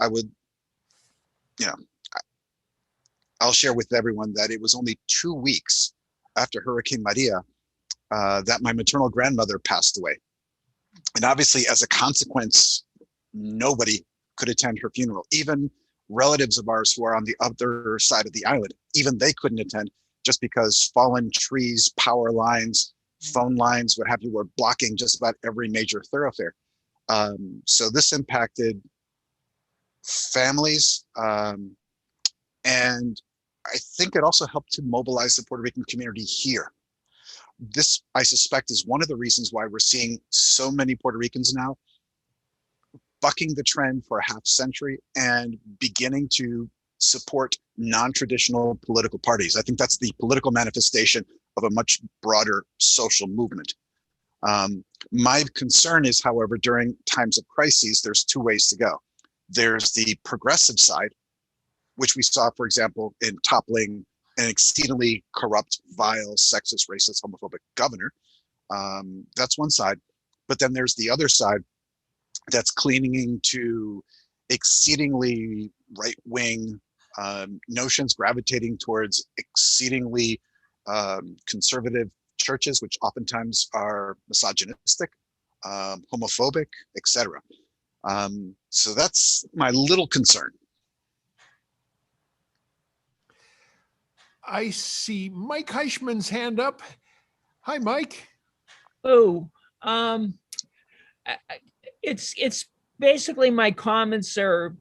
I'll share with everyone that it was only 2 weeks after Hurricane Maria that my maternal grandmother passed away. And obviously, as a consequence, nobody could attend her funeral. Even relatives of ours who are on the other side of the island, even they couldn't attend just because fallen trees, power lines, phone lines, what have you, were blocking just about every major thoroughfare. So this impacted families. And I think it also helped to mobilize the Puerto Rican community here. This, I suspect, is one of the reasons why we're seeing so many Puerto Ricans now bucking the trend for a half century and beginning to support non-traditional political parties. I think that's the political manifestation of a much broader social movement. My concern is, however, during times of crises, there's two ways to go. There's the progressive side, which we saw, for example, in toppling an exceedingly corrupt, vile, sexist, racist, homophobic governor. That's one side. But then there's the other side that's clinging to exceedingly right-wing notions, gravitating towards exceedingly conservative churches, which oftentimes are misogynistic, homophobic, etc. So that's my little concern. I see Mike Heischman's hand up. Hi, Mike. Oh, it's basically my comments are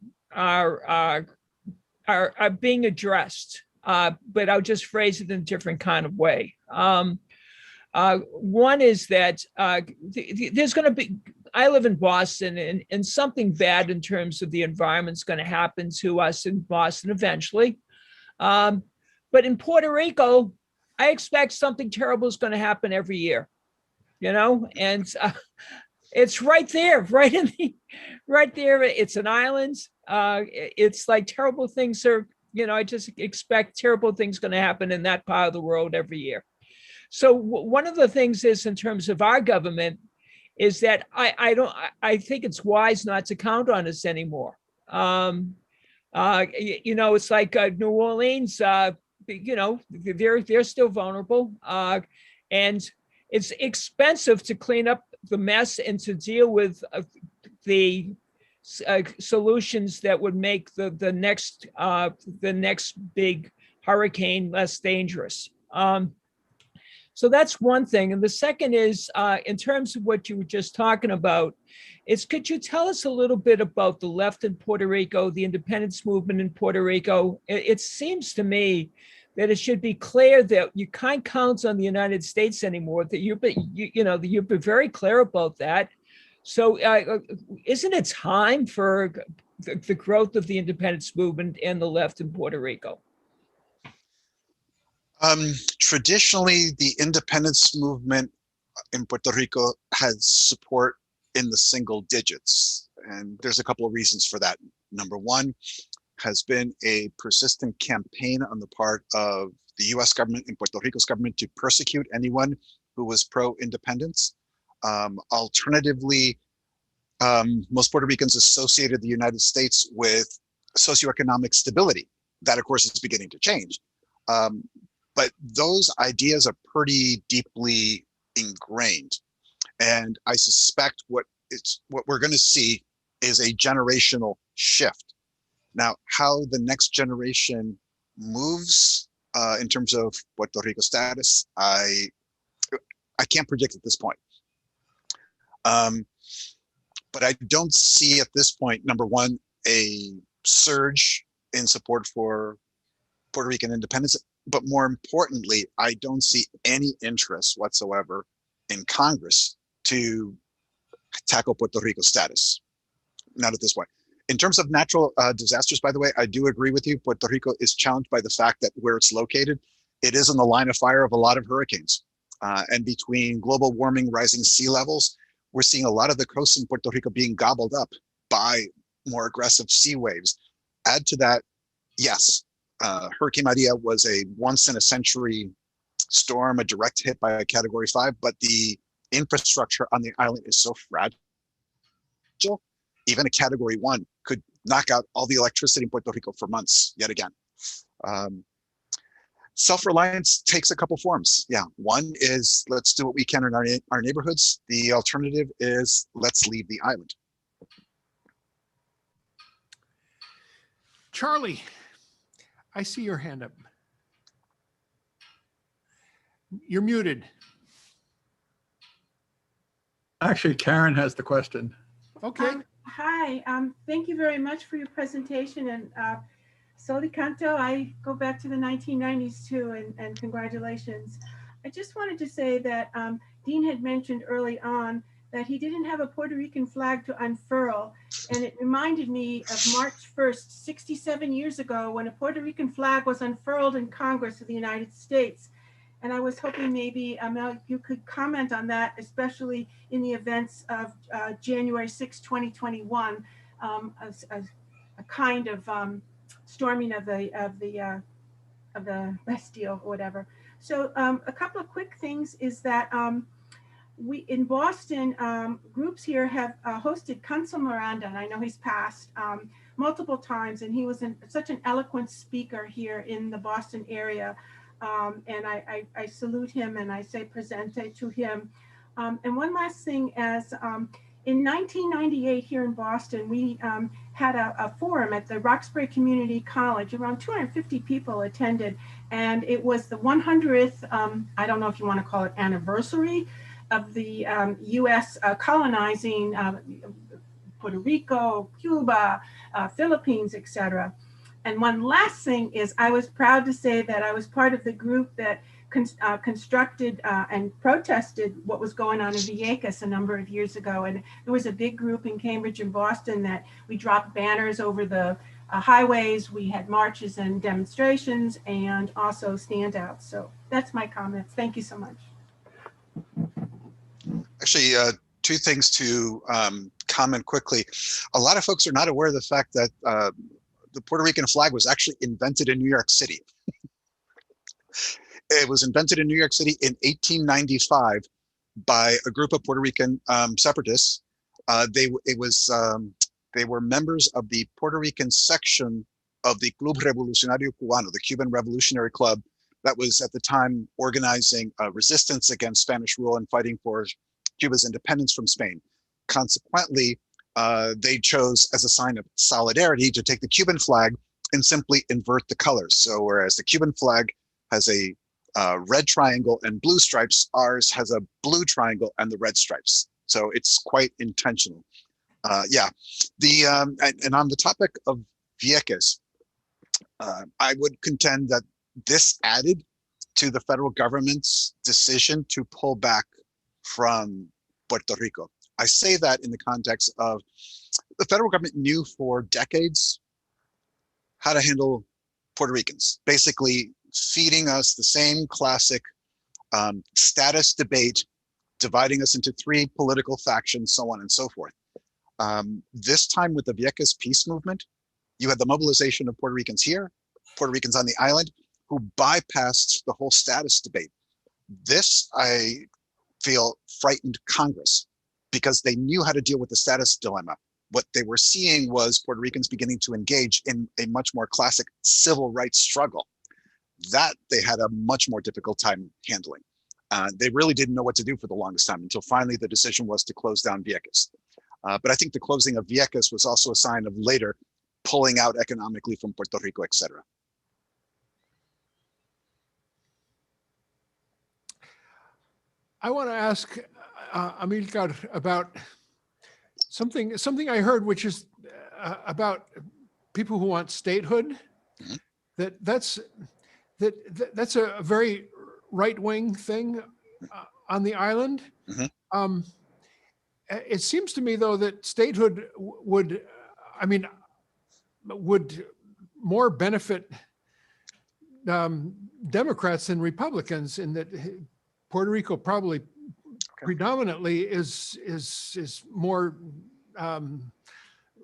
being addressed, but I'll just phrase it in a different kind of way. One is that there's going to be, I live in Boston, and something bad in terms of the environment is going to happen to us in Boston eventually. But in Puerto Rico, I expect something terrible is going to happen every year, and it's right there, right there. It's an island. It's like terrible things are, I just expect terrible things going to happen in that part of the world every year. So one of the things is, in terms of our government, is that I think it's wise not to count on us anymore. It's like New Orleans, they're still vulnerable, and it's expensive to clean up the mess and to deal with the solutions that would make the next big hurricane less dangerous. So that's one thing. And the second is, in terms of what you were just talking about, could you tell us a little bit about the left in Puerto Rico, the independence movement in Puerto Rico? It seems to me that it should be clear that you can't count on the United States anymore, that you've been very clear about that. So isn't it time for the growth of the independence movement and the left in Puerto Rico? Traditionally, the independence movement in Puerto Rico has support in the single digits. And there's a couple of reasons for that. Number one has been a persistent campaign on the part of the US government and Puerto Rico's government to persecute anyone who was pro-independence. Alternatively, most Puerto Ricans associated the United States with socioeconomic stability. That, of course, is beginning to change. But those ideas are pretty deeply ingrained. And I suspect what we're going to see is a generational shift. Now, how the next generation moves in terms of Puerto Rico status, I can't predict at this point. But I don't see at this point, number one, a surge in support for Puerto Rican independence, but more importantly, I don't see any interest whatsoever in Congress to tackle Puerto Rico status. Not at this point. In terms of natural disasters, by the way, I do agree with you. Puerto Rico is challenged by the fact that where it's located, it is in the line of fire of a lot of hurricanes. And between global warming, rising sea levels, we're seeing a lot of the coast in Puerto Rico being gobbled up by more aggressive sea waves. Add to that, yes, Hurricane Maria was a once in a century storm, a direct hit by a Category 5, but the infrastructure on the island is so fragile. Even a Category 1 could knock out all the electricity in Puerto Rico for months yet again. Self-reliance takes a couple forms. Yeah, one is let's do what we can in our neighborhoods. The alternative is let's leave the island. Charlie, I see your hand up. You're muted. Actually, Karen has the question. Okay. Hi, thank you very much for your presentation. And Soli Canto, I go back to the 1990s too, and congratulations. I just wanted to say that Dean had mentioned early on that he didn't have a Puerto Rican flag to unfurl. And it reminded me of March 1st, 67 years ago, when a Puerto Rican flag was unfurled in Congress of the United States. And I was hoping maybe, Amel, you could comment on that, especially in the events of January 6, 2021, a kind of storming of the Bastille or whatever. So a couple of quick things is that we in Boston, groups here have hosted Consul Miranda, and I know he's passed multiple times, and he was such an eloquent speaker here in the Boston area. And I salute him and I say presente to him. And one last thing, as in 1998 here in Boston, we had a forum at the Roxbury Community College. Around 250 people attended, and it was the 100th, I don't know if you want to call it anniversary, of the US colonizing Puerto Rico, Cuba, Philippines, etc. And one last thing is I was proud to say that I was part of the group that constructed and protested what was going on in Vieques a number of years ago. And there was a big group in Cambridge and Boston that we dropped banners over the highways. We had marches and demonstrations and also standouts. So that's my comments. Thank you so much. Actually, two things to comment quickly. A lot of folks are not aware of the fact that the Puerto Rican flag was actually invented in New York City. It was invented in New York City in 1895 by a group of Puerto Rican separatists. They were members of the Puerto Rican section of the Club Revolucionario Cubano, the Cuban Revolutionary Club, that was at the time organizing resistance against Spanish rule and fighting for Cuba's independence from Spain. Consequently, they chose as a sign of solidarity to take the Cuban flag and simply invert the colors. So whereas the Cuban flag has a red triangle and blue stripes, ours has a blue triangle and the red stripes. So it's quite intentional. Yeah, and on the topic of Vieques, I would contend that this added to the federal government's decision to pull back from Puerto Rico. I say that in the context of the federal government knew for decades how to handle Puerto Ricans, basically feeding us the same classic status debate, dividing us into three political factions, so on and so forth. This time with the Vieques peace movement, you had the mobilization of Puerto Ricans here, Puerto Ricans on the island, who bypassed the whole status debate. This, I feel, frightened Congress because they knew how to deal with the status dilemma. What they were seeing was Puerto Ricans beginning to engage in a much more classic civil rights struggle. That they had a much more difficult time handling. They really didn't know what to do for the longest time until finally the decision was to close down Vieques. But I think the closing of Vieques was also a sign of later pulling out economically from Puerto Rico, etc. I want to ask Amílcar about something I heard, which is about people who want statehood. Mhm. That's a very right-wing thing on the island. Mhm. It seems to me, though, that statehood would more benefit Democrats than Republicans, in that Puerto Rico probably predominantly is more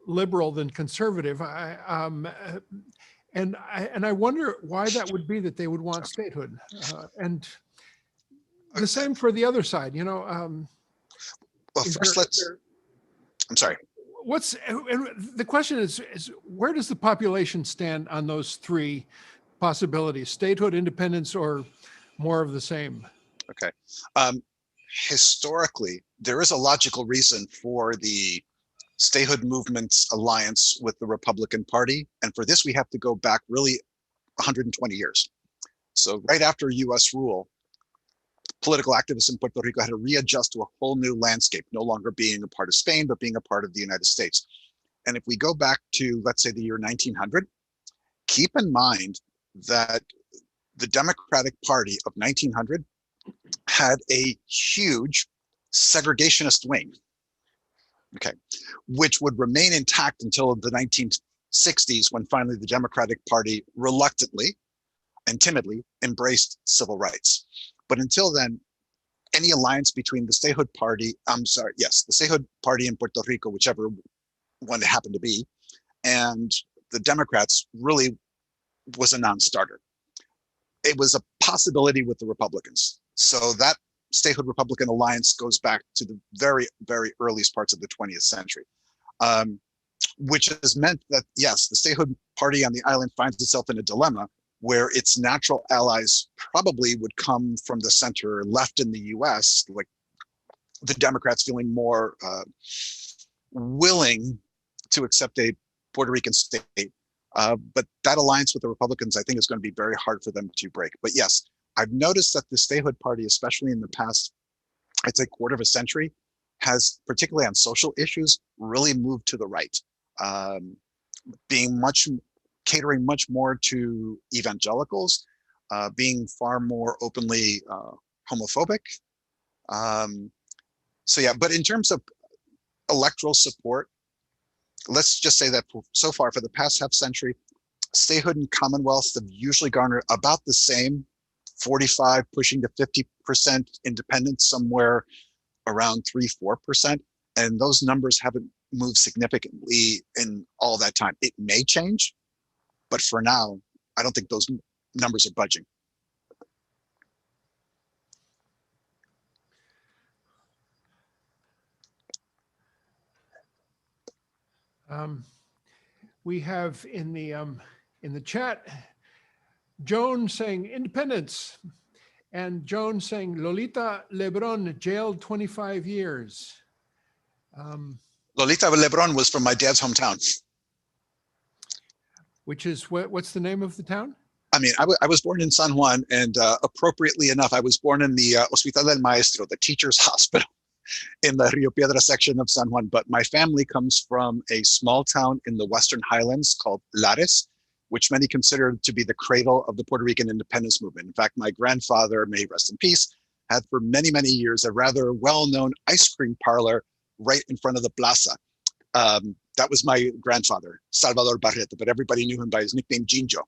liberal than conservative. And I wonder why that would be, that they would want statehood. And the same for the other side, you know. Well, first, I'm sorry. And the question is where does the population stand on those three possibilities: statehood, independence, or more of the same? Okay. Historically, there is a logical reason for the statehood movement's alliance with the Republican Party. And for this, we have to go back really 120 years. So right after US rule, political activists in Puerto Rico had to readjust to a whole new landscape, no longer being a part of Spain, but being a part of the United States. And if we go back to, let's say, the year 1900, keep in mind that the Democratic Party of 1900 had a huge segregationist wing, okay, which would remain intact until the 1960s, when finally the Democratic Party reluctantly and timidly embraced civil rights. But until then, any alliance between the statehood party, the statehood party in Puerto Rico, whichever one it happened to be, and the Democrats really was a non-starter. It was a possibility with the Republicans. So that statehood Republican alliance goes back to the very, very earliest parts of the 20th century, which has meant that, yes, the statehood party on the island finds itself in a dilemma where its natural allies probably would come from the center left in the US, like the Democrats feeling more willing to accept a Puerto Rican state. But that alliance with the Republicans, I think, is going to be very hard for them to break. But yes, I've noticed that the statehood party, especially in the past, I'd say quarter of a century, has, particularly on social issues, really moved to the right, catering much more to evangelicals, being far more openly homophobic. So yeah, but in terms of electoral support, let's just say that so far for the past half century, statehood and Commonwealth have usually garnered about the same, 45 pushing to 50%, independence somewhere around 3-4%. And those numbers haven't moved significantly in all that time. It may change, but for now, I don't think those numbers are budging. We have in the chat, Joan saying independence, and Joan saying Lolita Lebron jailed 25 years. Lolita Lebron was from my dad's hometown. Which is, what's the name of the town? I mean, I was born in San Juan, and appropriately enough, I was born in the Hospital del Maestro, the teacher's hospital, in the Rio Piedra section of San Juan. But my family comes from a small town in the Western Highlands called Lares, which many consider to be the cradle of the Puerto Rican independence movement. In fact, my grandfather, may he rest in peace, had for many, many years a rather well-known ice cream parlor right in front of the plaza. That was my grandfather, Salvador Barreto, but everybody knew him by his nickname, Ginjo.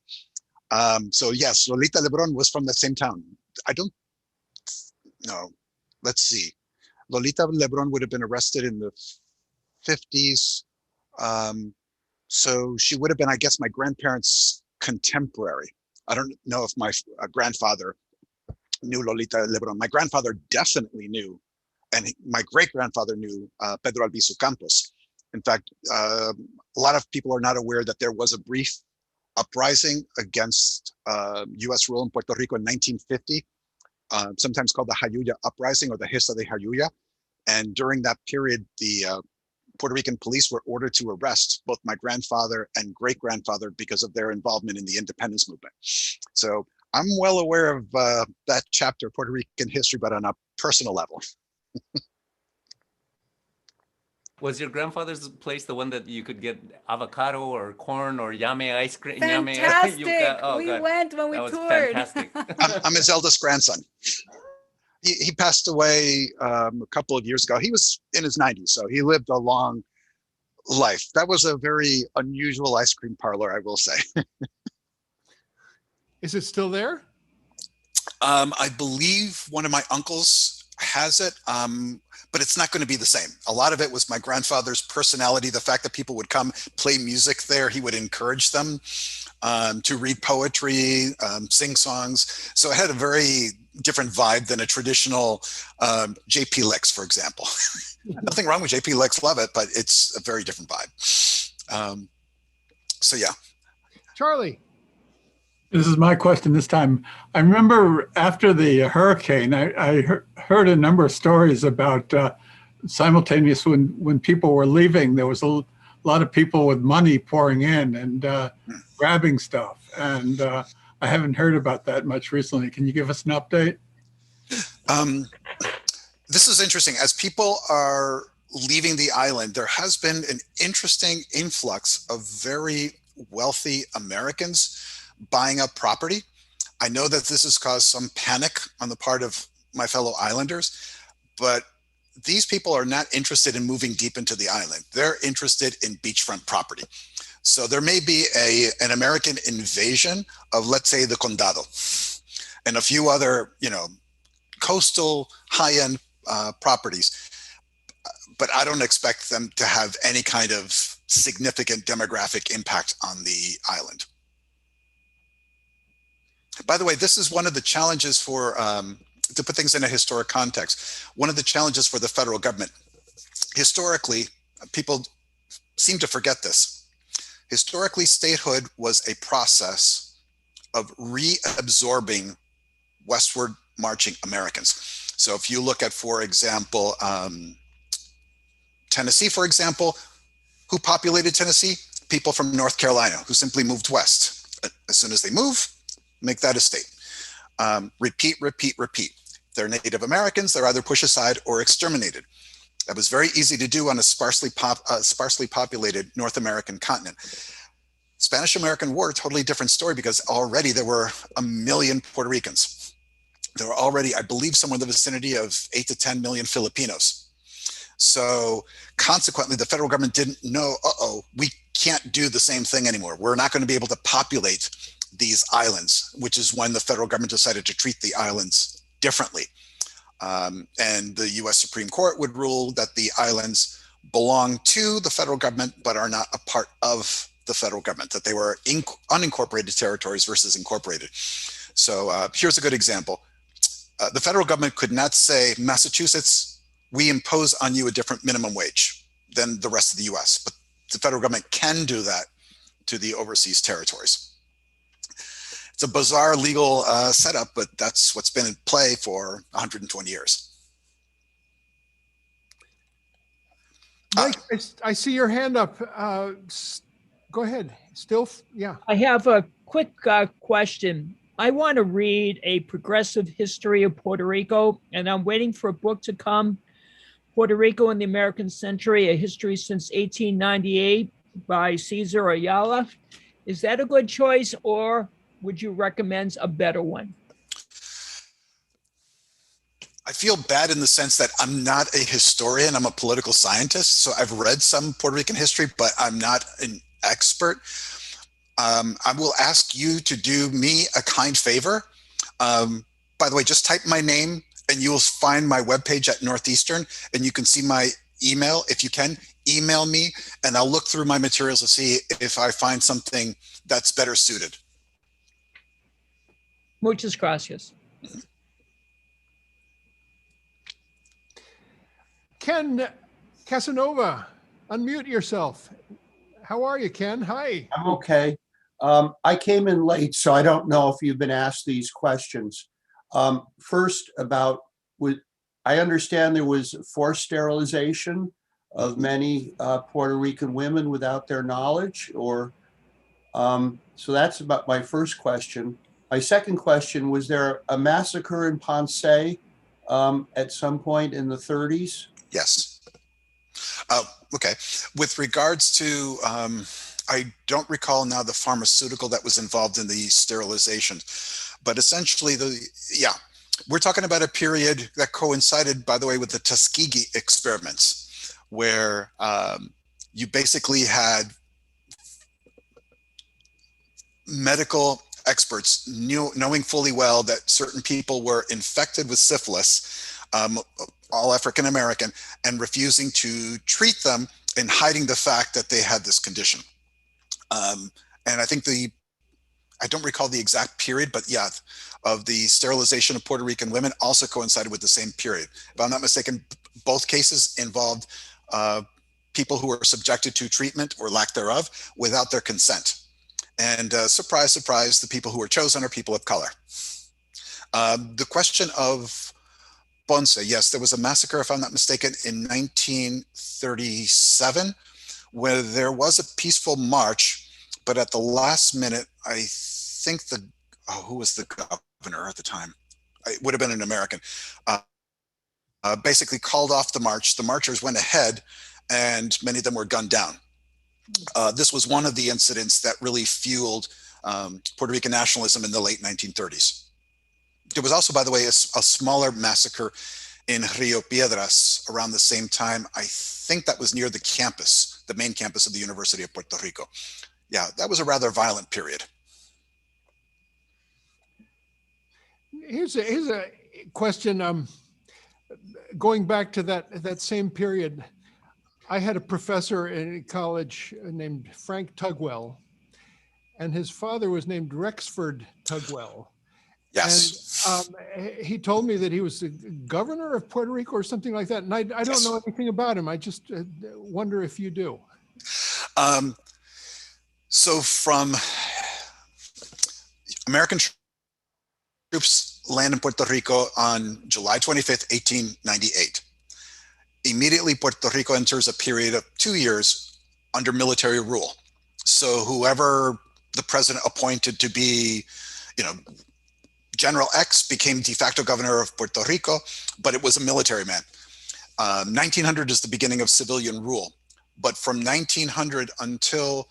So yes, Lolita Lebron was from that same town. I don't know. Let's see. Lolita Lebron would have been arrested in the 50s. So she would have been, I guess, my grandparents' contemporary. I don't know if my grandfather knew Lolita Lebron. My grandfather definitely knew, and my great-grandfather knew Pedro Albizu Campos. In fact, a lot of people are not aware that there was a brief uprising against US rule in Puerto Rico in 1950. sometimes called the Jayuya Uprising or the Gesta de Jayuya. And during that period, the Puerto Rican police were ordered to arrest both my grandfather and great-grandfather because of their involvement in the independence movement. So I'm well aware of that chapter of Puerto Rican history, but on a personal level. Was your grandfather's place the one that you could get avocado or corn or yame ice cream? Fantastic. We God. went when we That was toured. fantastic. I'm his eldest grandson. He passed away a couple of years ago. He was in his 90s, so he lived a long life. That was a very unusual ice cream parlor, I will say. Is it still there? I believe one of my uncles has it, but it's not going to be the same. A lot of it was my grandfather's personality, the fact that people would come play music there. He would encourage them to read poetry, sing songs. So it had a very different vibe than a traditional JP Licks, for example. Nothing wrong with JP Licks, love it, but it's a very different vibe. So yeah. Charlie. This is my question this time. I remember after the hurricane, I heard a number of stories about simultaneous when people were leaving, there was a lot of people with money pouring in and grabbing stuff. And I haven't heard about that much recently. Can you give us an update? This is interesting. As people are leaving the island, there has been an interesting influx of very wealthy Americans buying up property. I know that this has caused some panic on the part of my fellow islanders, but these people are not interested in moving deep into the island. They're interested in beachfront property. So there may be an American invasion of, let's say, the Condado and a few other, coastal high-end properties. But I don't expect them to have any kind of significant demographic impact on the island. By the way, this is one of the challenges for, to put things in a historic context, one of the challenges for the federal government. Historically, people seem to forget this. Historically, statehood was a process of reabsorbing westward marching Americans. So if you look at, for example, Tennessee, for example, who populated Tennessee? People from North Carolina who simply moved west. As soon as they move, make that a state. Repeat, repeat, repeat. They're Native Americans, they're either pushed aside or exterminated. That was very easy to do on a sparsely populated North American continent. Spanish-American War, totally different story, because already there were 1 million Puerto Ricans. There were already, I believe, somewhere in the vicinity of 8 to 10 million Filipinos. So consequently, the federal government didn't know, we can't do the same thing anymore. We're not going to be able to populate these islands, which is when the federal government decided to treat the islands differently. And the US Supreme Court would rule that the islands belong to the federal government, but are not a part of the federal government, that they were unincorporated territories versus incorporated. So here's a good example. The federal government could not say, Massachusetts, we impose on you a different minimum wage than the rest of the US, but the federal government can do that to the overseas territories. It's a bizarre legal setup, but that's what's been in play for 120 years. Mike, I see your hand up. Go ahead. Still, yeah. I have a quick question. I want to read a progressive history of Puerto Rico, and I'm waiting for a book to come, Puerto Rico in the American Century, A History Since 1898 by Cesar Ayala. Is that a good choice, or would you recommend a better one? I feel bad in the sense that I'm not a historian, I'm a political scientist. So I've read some Puerto Rican history, but I'm not an expert. I will ask you to do me a kind favor. By the way, just type my name and you will find my webpage at Northeastern, and you can see my email. If you can, email me and I'll look through my materials to see if I find something that's better suited. Muchas gracias. Ken Casanova, unmute yourself. How are you, Ken? Hi. I'm okay. I came in late, so I don't know if you've been asked these questions. First, I understand there was forced sterilization of many Puerto Rican women without their knowledge, so that's about my first question. My second question, was there a massacre in Ponce at some point in the 30s? Yes. Okay. With regards to, I don't recall now the pharmaceutical that was involved in the sterilization, but essentially we're talking about a period that coincided, by the way, with the Tuskegee experiments, where you basically had medical experts knowing fully well that certain people were infected with syphilis, all African American, and refusing to treat them and hiding the fact that they had this condition. And I think I don't recall the exact period, but yeah, of the sterilization of Puerto Rican women also coincided with the same period. If I'm not mistaken, both cases involved people who were subjected to treatment or lack thereof without their consent. And surprise, surprise, the people who were chosen are people of color. The question of Ponce, yes, there was a massacre, if I'm not mistaken, in 1937, where there was a peaceful march, but at the last minute, I think who was the governor at the time? It would have been an American. Basically called off the march. The marchers went ahead, and many of them were gunned down. This was one of the incidents that really fueled Puerto Rican nationalism in the late 1930s. There was also, by the way, a smaller massacre in Rio Piedras around the same time. I think that was near the campus, the main campus of the University of Puerto Rico. Yeah, that was a rather violent period. Here's a question. Going back to that same period, I had a professor in college named Frank Tugwell, and his father was named Rexford Tugwell. Yes. And he told me that he was the governor of Puerto Rico or something like that. And I don't know anything about him. I just wonder if you do. So from American troops land in Puerto Rico on July 25th, 1898. Immediately, Puerto Rico enters a period of 2 years under military rule. So whoever the president appointed to be, General X became de facto governor of Puerto Rico, but it was a military man. 1900 is the beginning of civilian rule. But from 1900 until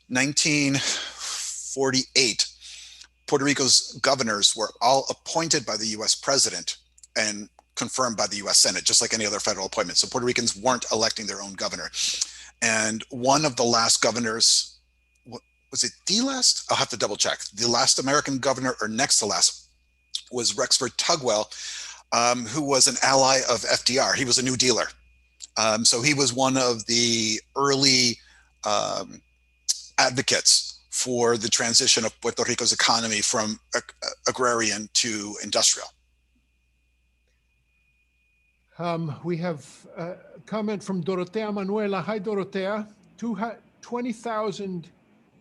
1948, Puerto Rico's governors were all appointed by the US president and confirmed by the US Senate, just like any other federal appointment. So Puerto Ricans weren't electing their own governor. And one of the last governors, was it the last? I'll have to double check. The last American governor, or next to last, was Rexford Tugwell, who was an ally of FDR. He was a New Dealer. So he was one of the early advocates for the transition of Puerto Rico's economy from agrarian to industrial. We have a comment from Dorotea Manuela. Hi, Dorotea. 20,000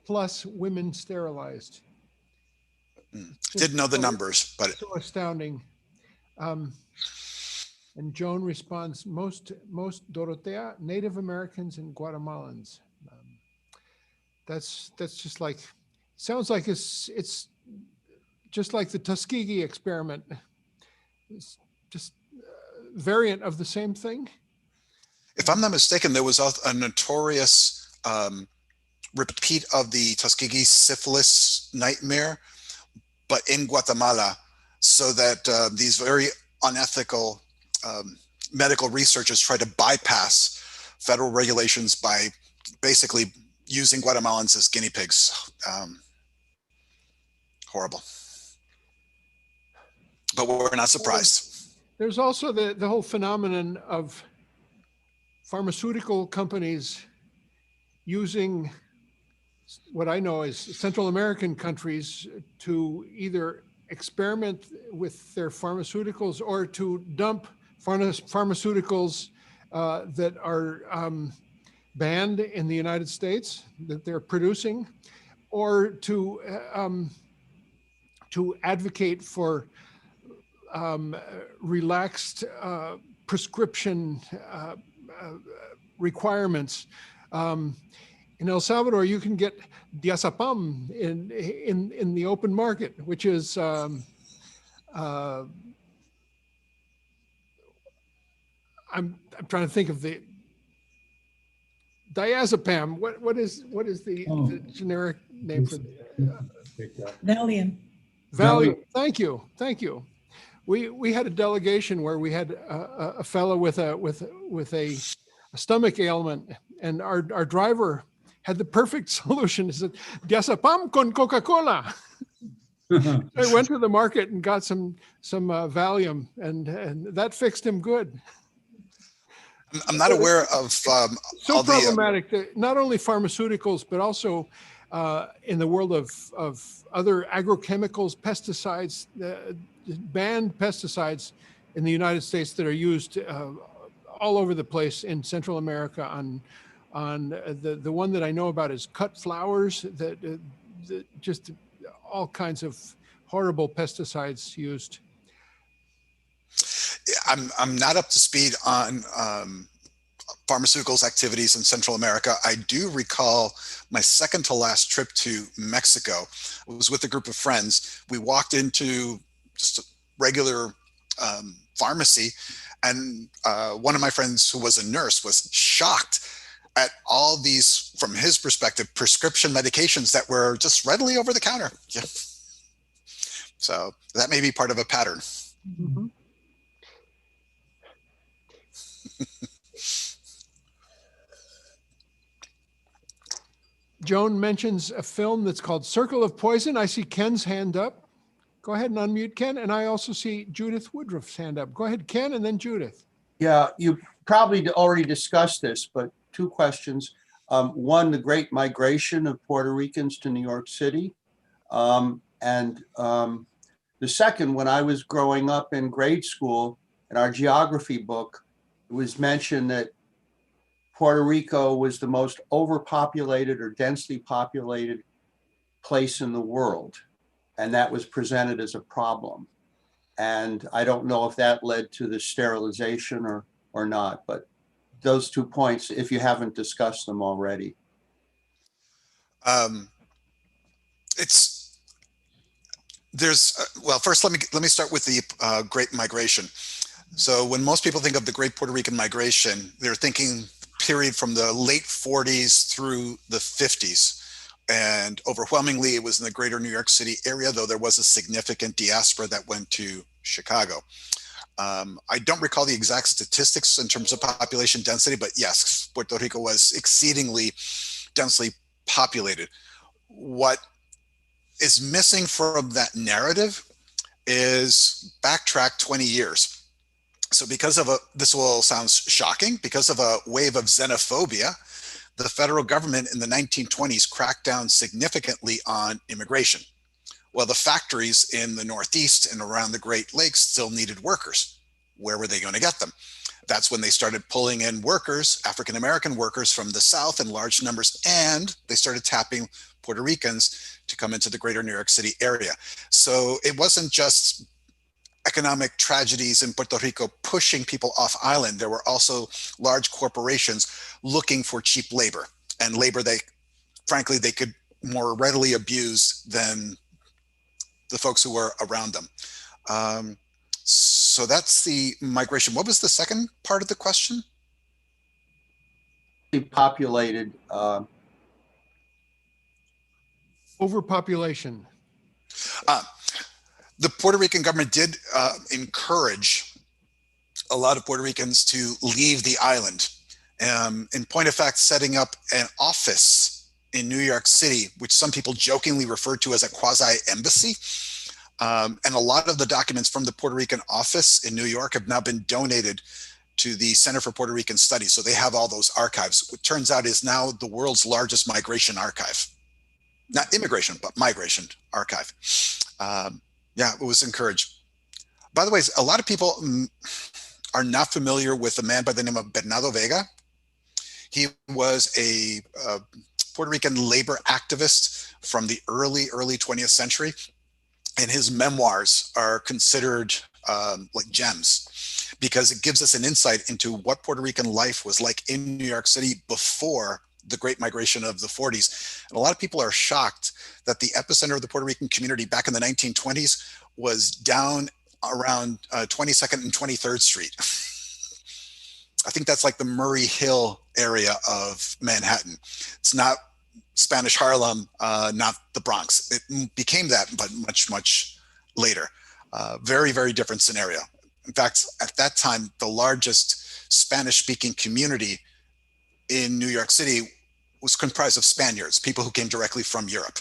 plus women sterilized. Didn't know the numbers, but so astounding. And Joan responds, most Dorotea, Native Americans and Guatemalans. That's just like, sounds like it's just like the Tuskegee experiment. It's just a variant of the same thing. If I'm not mistaken, there was a notorious repeat of the Tuskegee syphilis nightmare, but in Guatemala, so that these very unethical medical researchers try to bypass federal regulations by basically using Guatemalans as guinea pigs. Horrible. But we're not surprised. There's also the whole phenomenon of pharmaceutical companies using what I know as Central American countries to either experiment with their pharmaceuticals or to dump pharmaceuticals that are banned in the United States that they're producing, or to advocate for relaxed prescription requirements. In El Salvador, you can get diazepam in the open market, which is I'm trying to think of the diazepam. What is the generic name for Valium. Valium? Thank you. We had a delegation where we had a fellow with a stomach ailment, and our driver had the perfect solution. He said, "Diazepam con Coca-Cola." I went to the market and got some Valium, and that fixed him good. I'm not aware of So all problematic, not only pharmaceuticals, but also in the world of other agrochemicals, pesticides, banned pesticides in the United States that are used all over the place in Central America. On the one that I know about is cut flowers, that just all kinds of horrible pesticides used. I'm not up to speed on pharmaceuticals activities in Central America. I do recall my second to last trip to Mexico. It was with a group of friends. We walked into just a regular pharmacy, and one of my friends who was a nurse was shocked at all these, from his perspective, prescription medications that were just readily over the counter. Yeah. So that may be part of a pattern. Mm-hmm. Joan mentions a film that's called Circle of Poison. I see Ken's hand up. Go ahead and unmute Ken. And I also see Judith Woodruff's hand up. Go ahead, Ken, and then Judith. Yeah, you probably already discussed this, but two questions. One, the Great Migration of Puerto Ricans to New York City. And the second, when I was growing up in grade school, in our geography book, it was mentioned that Puerto Rico was the most overpopulated or densely populated place in the world. And that was presented as a problem. And I don't know if that led to the sterilization or not, but those 2 points, if you haven't discussed them already. Well, first let me start with the Great Migration. So when most people think of the Great Puerto Rican Migration, they're thinking period from the late 40s through the 50s. And overwhelmingly, it was in the greater New York City area, though there was a significant diaspora that went to Chicago. I don't recall the exact statistics in terms of population density, but yes, Puerto Rico was exceedingly densely populated. What is missing from that narrative is backtrack 20 years. So because of this will sound shocking, because of a wave of xenophobia, the federal government in the 1920s cracked down significantly on immigration. Well, the factories in the Northeast and around the Great Lakes still needed workers. Where were they going to get them? That's when they started pulling in workers, African-American workers from the South in large numbers, and they started tapping Puerto Ricans to come into the greater New York City area. So it wasn't just economic tragedies in Puerto Rico pushing people off island. There were also large corporations looking for cheap labor, and labor frankly, they could more readily abuse than the folks who were around them. So that's the migration. What was the second part of the question? Populated. Overpopulation. The Puerto Rican government did encourage a lot of Puerto Ricans to leave the island. In point of fact, setting up an office in New York City, which some people jokingly refer to as a quasi-embassy. And a lot of the documents from the Puerto Rican office in New York have now been donated to the Center for Puerto Rican Studies. So they have all those archives. What turns out is now the world's largest migration archive. Not immigration, but migration archive. Yeah, it was encouraged. By the way, a lot of people are not familiar with a man by the name of Bernardo Vega. He was a Puerto Rican labor activist from the early 20th century. And his memoirs are considered like gems, because it gives us an insight into what Puerto Rican life was like in New York City before the Great Migration of the 40s. And a lot of people are shocked that the epicenter of the Puerto Rican community back in the 1920s was down around 22nd and 23rd Street. I think that's like the Murray Hill area of Manhattan. It's not Spanish Harlem, not the Bronx. It became that, but much, much later. Very, very different scenario. In fact, at that time, the largest Spanish-speaking community in New York City was comprised of Spaniards, people who came directly from Europe.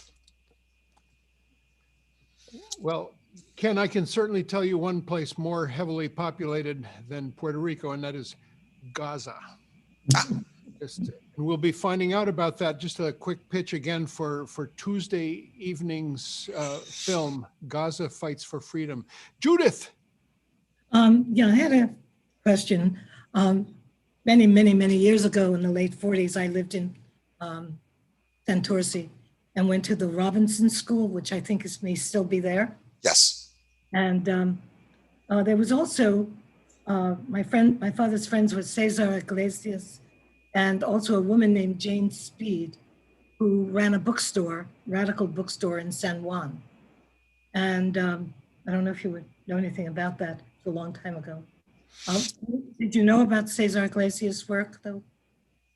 Well, Ken, I can certainly tell you one place more heavily populated than Puerto Rico, and that is Gaza. And we'll be finding out about that. Just a quick pitch again for Tuesday evening's film, Gaza Fights for Freedom. Judith. Yeah, I had a question. Many years ago in the late 40s, I lived in Santurce and went to the Robinson School, which I think may still be there. Yes. And there was also my father's friends with Cesar Iglesias, and also a woman named Jane Speed, who ran a bookstore, radical bookstore in San Juan. And I don't know if you would know anything about that. It's a long time ago. Did you know about Cesar Iglesias' work, though?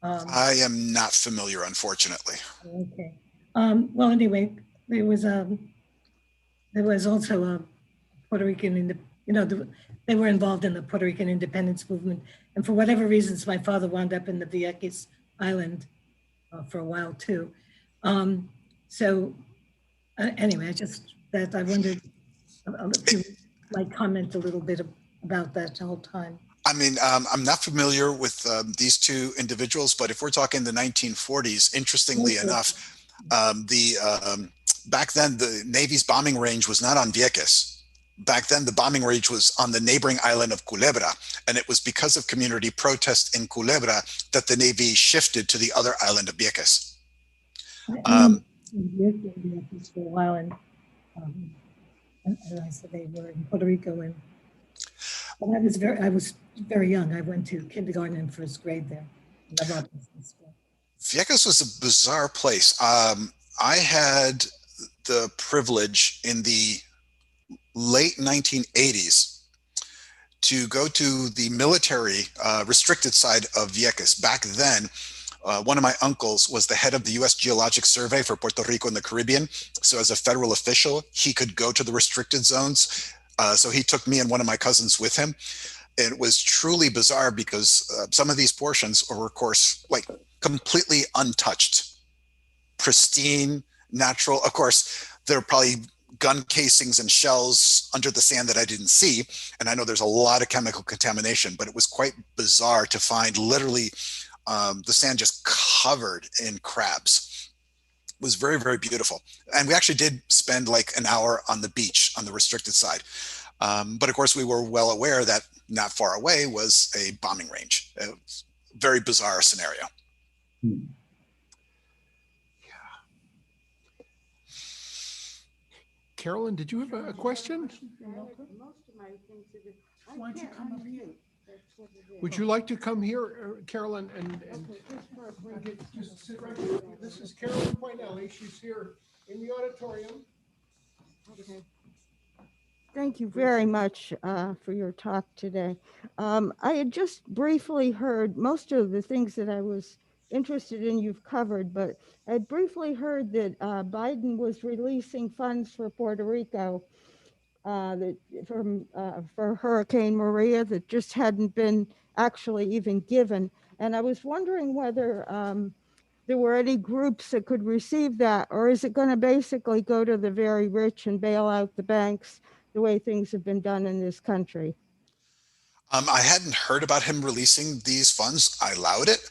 I am not familiar, unfortunately. Okay. Well, anyway, there was also a Puerto Rican, they were involved in the Puerto Rican independence movement. And for whatever reasons, my father wound up in the Vieques Island for a while too. Anyway, I wondered if you might comment a little bit about that the whole time. I mean, I'm not familiar with these two individuals, but if we're talking the 1940s, interestingly enough, back then the Navy's bombing range was not on Vieques. Back then, the bombing range was on the neighboring island of Culebra, and it was because of community protest in Culebra that the Navy shifted to the other island of Vieques. I lived in Vieques for a while, and I said they were in Puerto Rico, and I was very young. I went to kindergarten and first grade there. Vieques was a bizarre place. I had the privilege in the late 1980s to go to the military restricted side of Vieques. Back then, one of my uncles was the head of the US Geologic Survey for Puerto Rico and the Caribbean. So as a federal official, he could go to the restricted zones. So he took me and one of my cousins with him. It was truly bizarre because some of these portions were, of course, like completely untouched, pristine, natural. Of course, there are probably gun casings and shells under the sand that I didn't see. And I know there's a lot of chemical contamination, but it was quite bizarre to find literally the sand just covered in crabs. It was very, very beautiful. And we actually did spend like an hour on the beach on the restricted side. But of course, we were well aware that not far away was a bombing range. It was a very bizarre scenario. Carolyn, did you have a question? Why don't you come up here? Would you like to come here, Carolyn, and just sit right here? This is Carolyn Poinelli. She's here in the auditorium. Okay. Thank you very much for your talk today. I had just briefly heard most of the things that I was interested in you've covered, but I had briefly heard that Biden was releasing funds for Puerto Rico for Hurricane Maria that just hadn't been actually even given. And I was wondering whether there were any groups that could receive that, or is it going to basically go to the very rich and bail out the banks the way things have been done in this country? I hadn't heard about him releasing these funds. I allowed it.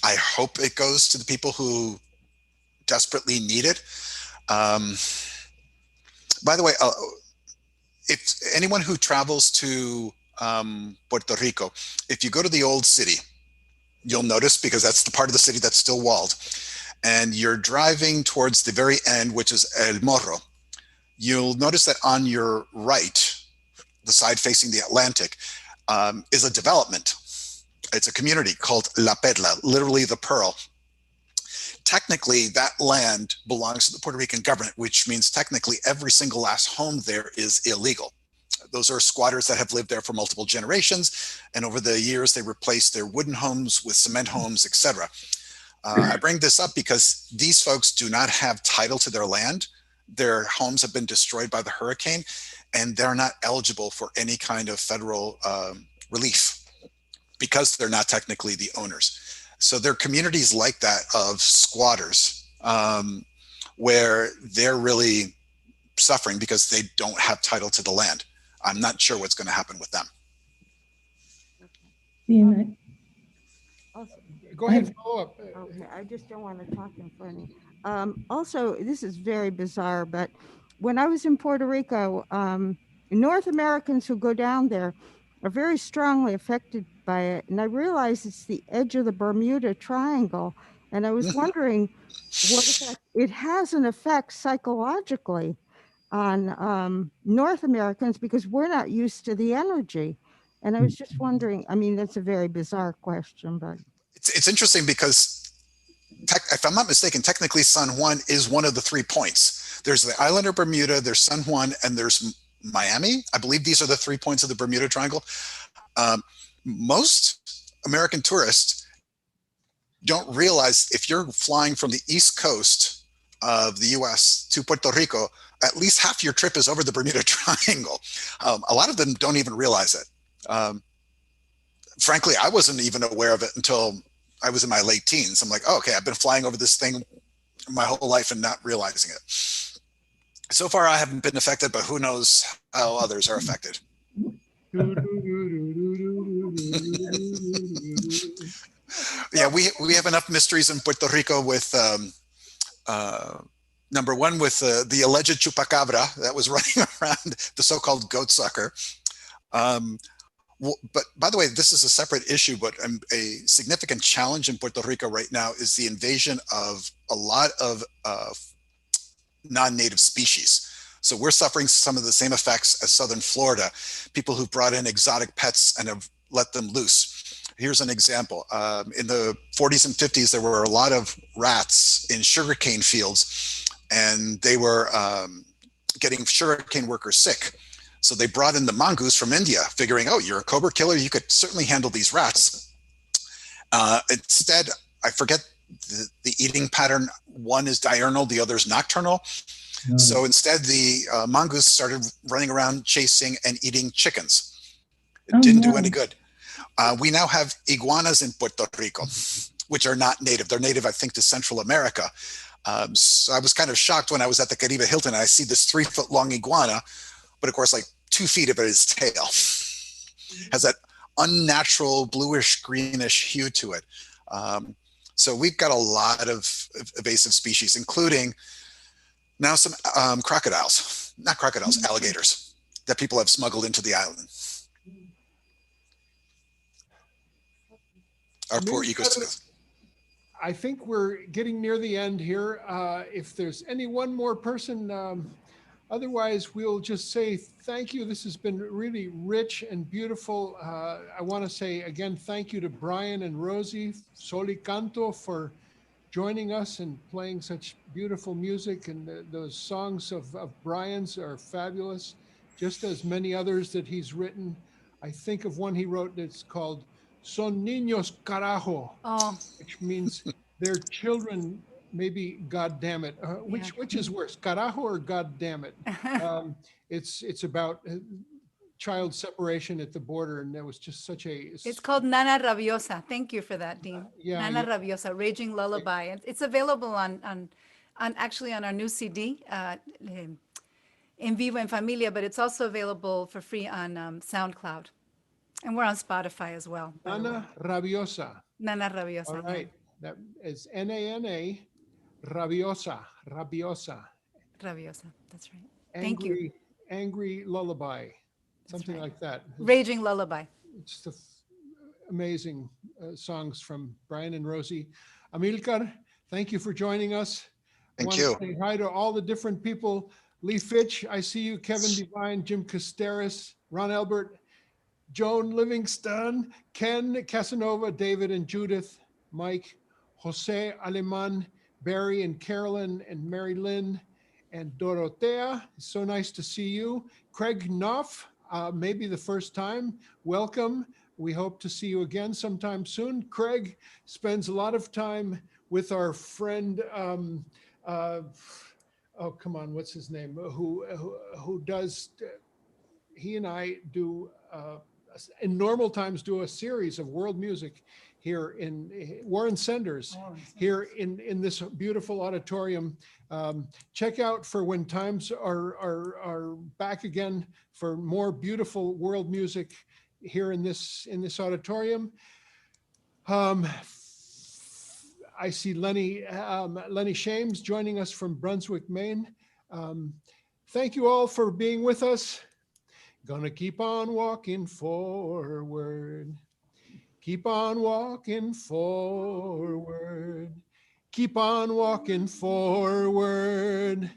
I hope it goes to the people who desperately need it. By the way, if anyone who travels to Puerto Rico, if you go to the old city, you'll notice, because that's the part of the city that's still walled, and you're driving towards the very end, which is El Morro, you'll notice that on your right, the side facing the Atlantic, is a development. It's a community called La Perla, literally the pearl. Technically, that land belongs to the Puerto Rican government, which means technically every single last home there is illegal. Those are squatters that have lived there for multiple generations, and over the years they replaced their wooden homes with cement homes, etc. I bring this up because these folks do not have title to their land. Their homes have been destroyed by the hurricane, and they're not eligible for any kind of federal relief because they're not technically the owners. So there are communities like that of squatters where they're really suffering because they don't have title to the land. I'm not sure what's going to happen with them. Dean, Go ahead, follow up. Okay, I just don't want to talk in front of you. Also, this is very bizarre, but when I was in Puerto Rico, North Americans who go down there are very strongly affected by it. And I realize it's the edge of the Bermuda Triangle. And I was wondering what effect it has an effect psychologically on North Americans, because we're not used to the energy. And I was just wondering, I mean, that's a very bizarre question, but. It's interesting because, if I'm not mistaken, technically San Juan is one of the 3 points. There's the island of Bermuda, there's San Juan, and there's Miami. I believe these are the 3 points of the Bermuda Triangle. Most American tourists don't realize if you're flying from the East Coast of the US to Puerto Rico, at least half your trip is over the Bermuda Triangle. A lot of them don't even realize it. Frankly, I wasn't even aware of it until I was in my late teens. I'm like, oh, okay, I've been flying over this thing my whole life and not realizing it. So far, I haven't been affected, but who knows how others are affected. Yeah, we have enough mysteries in Puerto Rico with, number one, with the alleged chupacabra that was running around, the so-called goat sucker. But by the way, this is a separate issue, but a significant challenge in Puerto Rico right now is the invasion of a lot of non-native species. So we're suffering some of the same effects as Southern Florida, people who've brought in exotic pets and have let them loose. Here's an example. In the 40s and 50s, there were a lot of rats in sugarcane fields, and they were getting sugarcane workers sick. So they brought in the mongoose from India, figuring, oh, you're a cobra killer, you could certainly handle these rats. Instead, I forget the eating pattern. One is diurnal, the other is nocturnal. No. So instead, the mongoose started running around chasing and eating chickens. It didn't do any good. We now have iguanas in Puerto Rico, which are not native. They're native, I think, to Central America. So I was kind of shocked when I was at the Caribe Hilton and I see this 3-foot-long iguana, but of course, like 2 feet of it is tail. Has that unnatural bluish greenish hue to it. So we've got a lot of invasive species, including now some crocodiles, not crocodiles, alligators that people have smuggled into the island. Our poor ecosystem. I think we're getting near the end here. If there's any one more person, otherwise, we'll just say thank you. This has been really rich and beautiful. I want to say again, thank you to Brian and Rosie, Soli Canto, for joining us and playing such beautiful music. And those songs of Brian's are fabulous, just as many others that he's written. I think of one he wrote that's called Son Niños Carajo, which means they're children. Maybe God damn it. Which is worse, carajo or God damn it? It's about child separation at the border, and there was just such a. It's called Nana Rabiosa. Thank you for that, Dean. Nana Rabiosa, Raging Lullaby. It's available on actually on our new CD, En Vivo en Familia, but it's also available for free on SoundCloud, and we're on Spotify as well. Nana Rabiosa. Nana Rabiosa. All right, that is Nana. Rabiosa. Rabiosa, that's right. Thank you. Angry lullaby, something like that. Raging Lullaby. It's the amazing songs from Brian and Rosie. Amilcar, thank you for joining us. Thank you. Say hi to all the different people. Lee Fitch, I see you. Kevin Devine, Jim Casteris, Ron Albert, Joan Livingston, Ken Casanova, David and Judith, Mike, Jose Aleman, Barry and Carolyn and Mary Lynn and Dorotea. So nice to see you. Craig Knopf, maybe the first time. Welcome. We hope to see you again sometime soon. Craig spends a lot of time with our friend, oh, come on, what's his name? Who does, he and I do, in normal times, do a series of world music here in Warren Senders, here in this beautiful auditorium. Check out for when times are back again for more beautiful world music here in this auditorium. I see Lenny Shames joining us from Brunswick, Maine. Thank you all for being with us. Gonna keep on walking forward. Keep on walking forward. Keep on walking forward.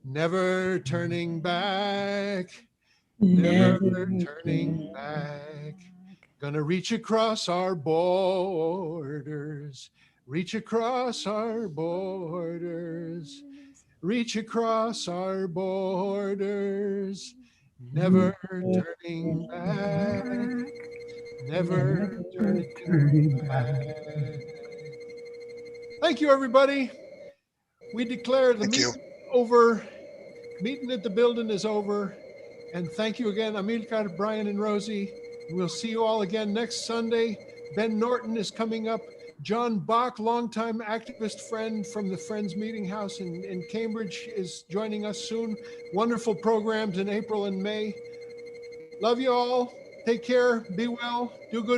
Never turning back. Never turning back. Gonna reach across our borders. Reach across our borders. Reach across our borders. Never turning back. Never turning back. Thank you, everybody. We declare the meeting over. Meeting at the building is over. And thank you again, Amilcar, Brian, and Rosie. We'll see you all again next Sunday. Ben Norton is coming up. John Bach, longtime activist friend from the Friends Meeting House in Cambridge, is joining us soon. Wonderful programs in April and May. Love you all. Take care. Be well. Do good.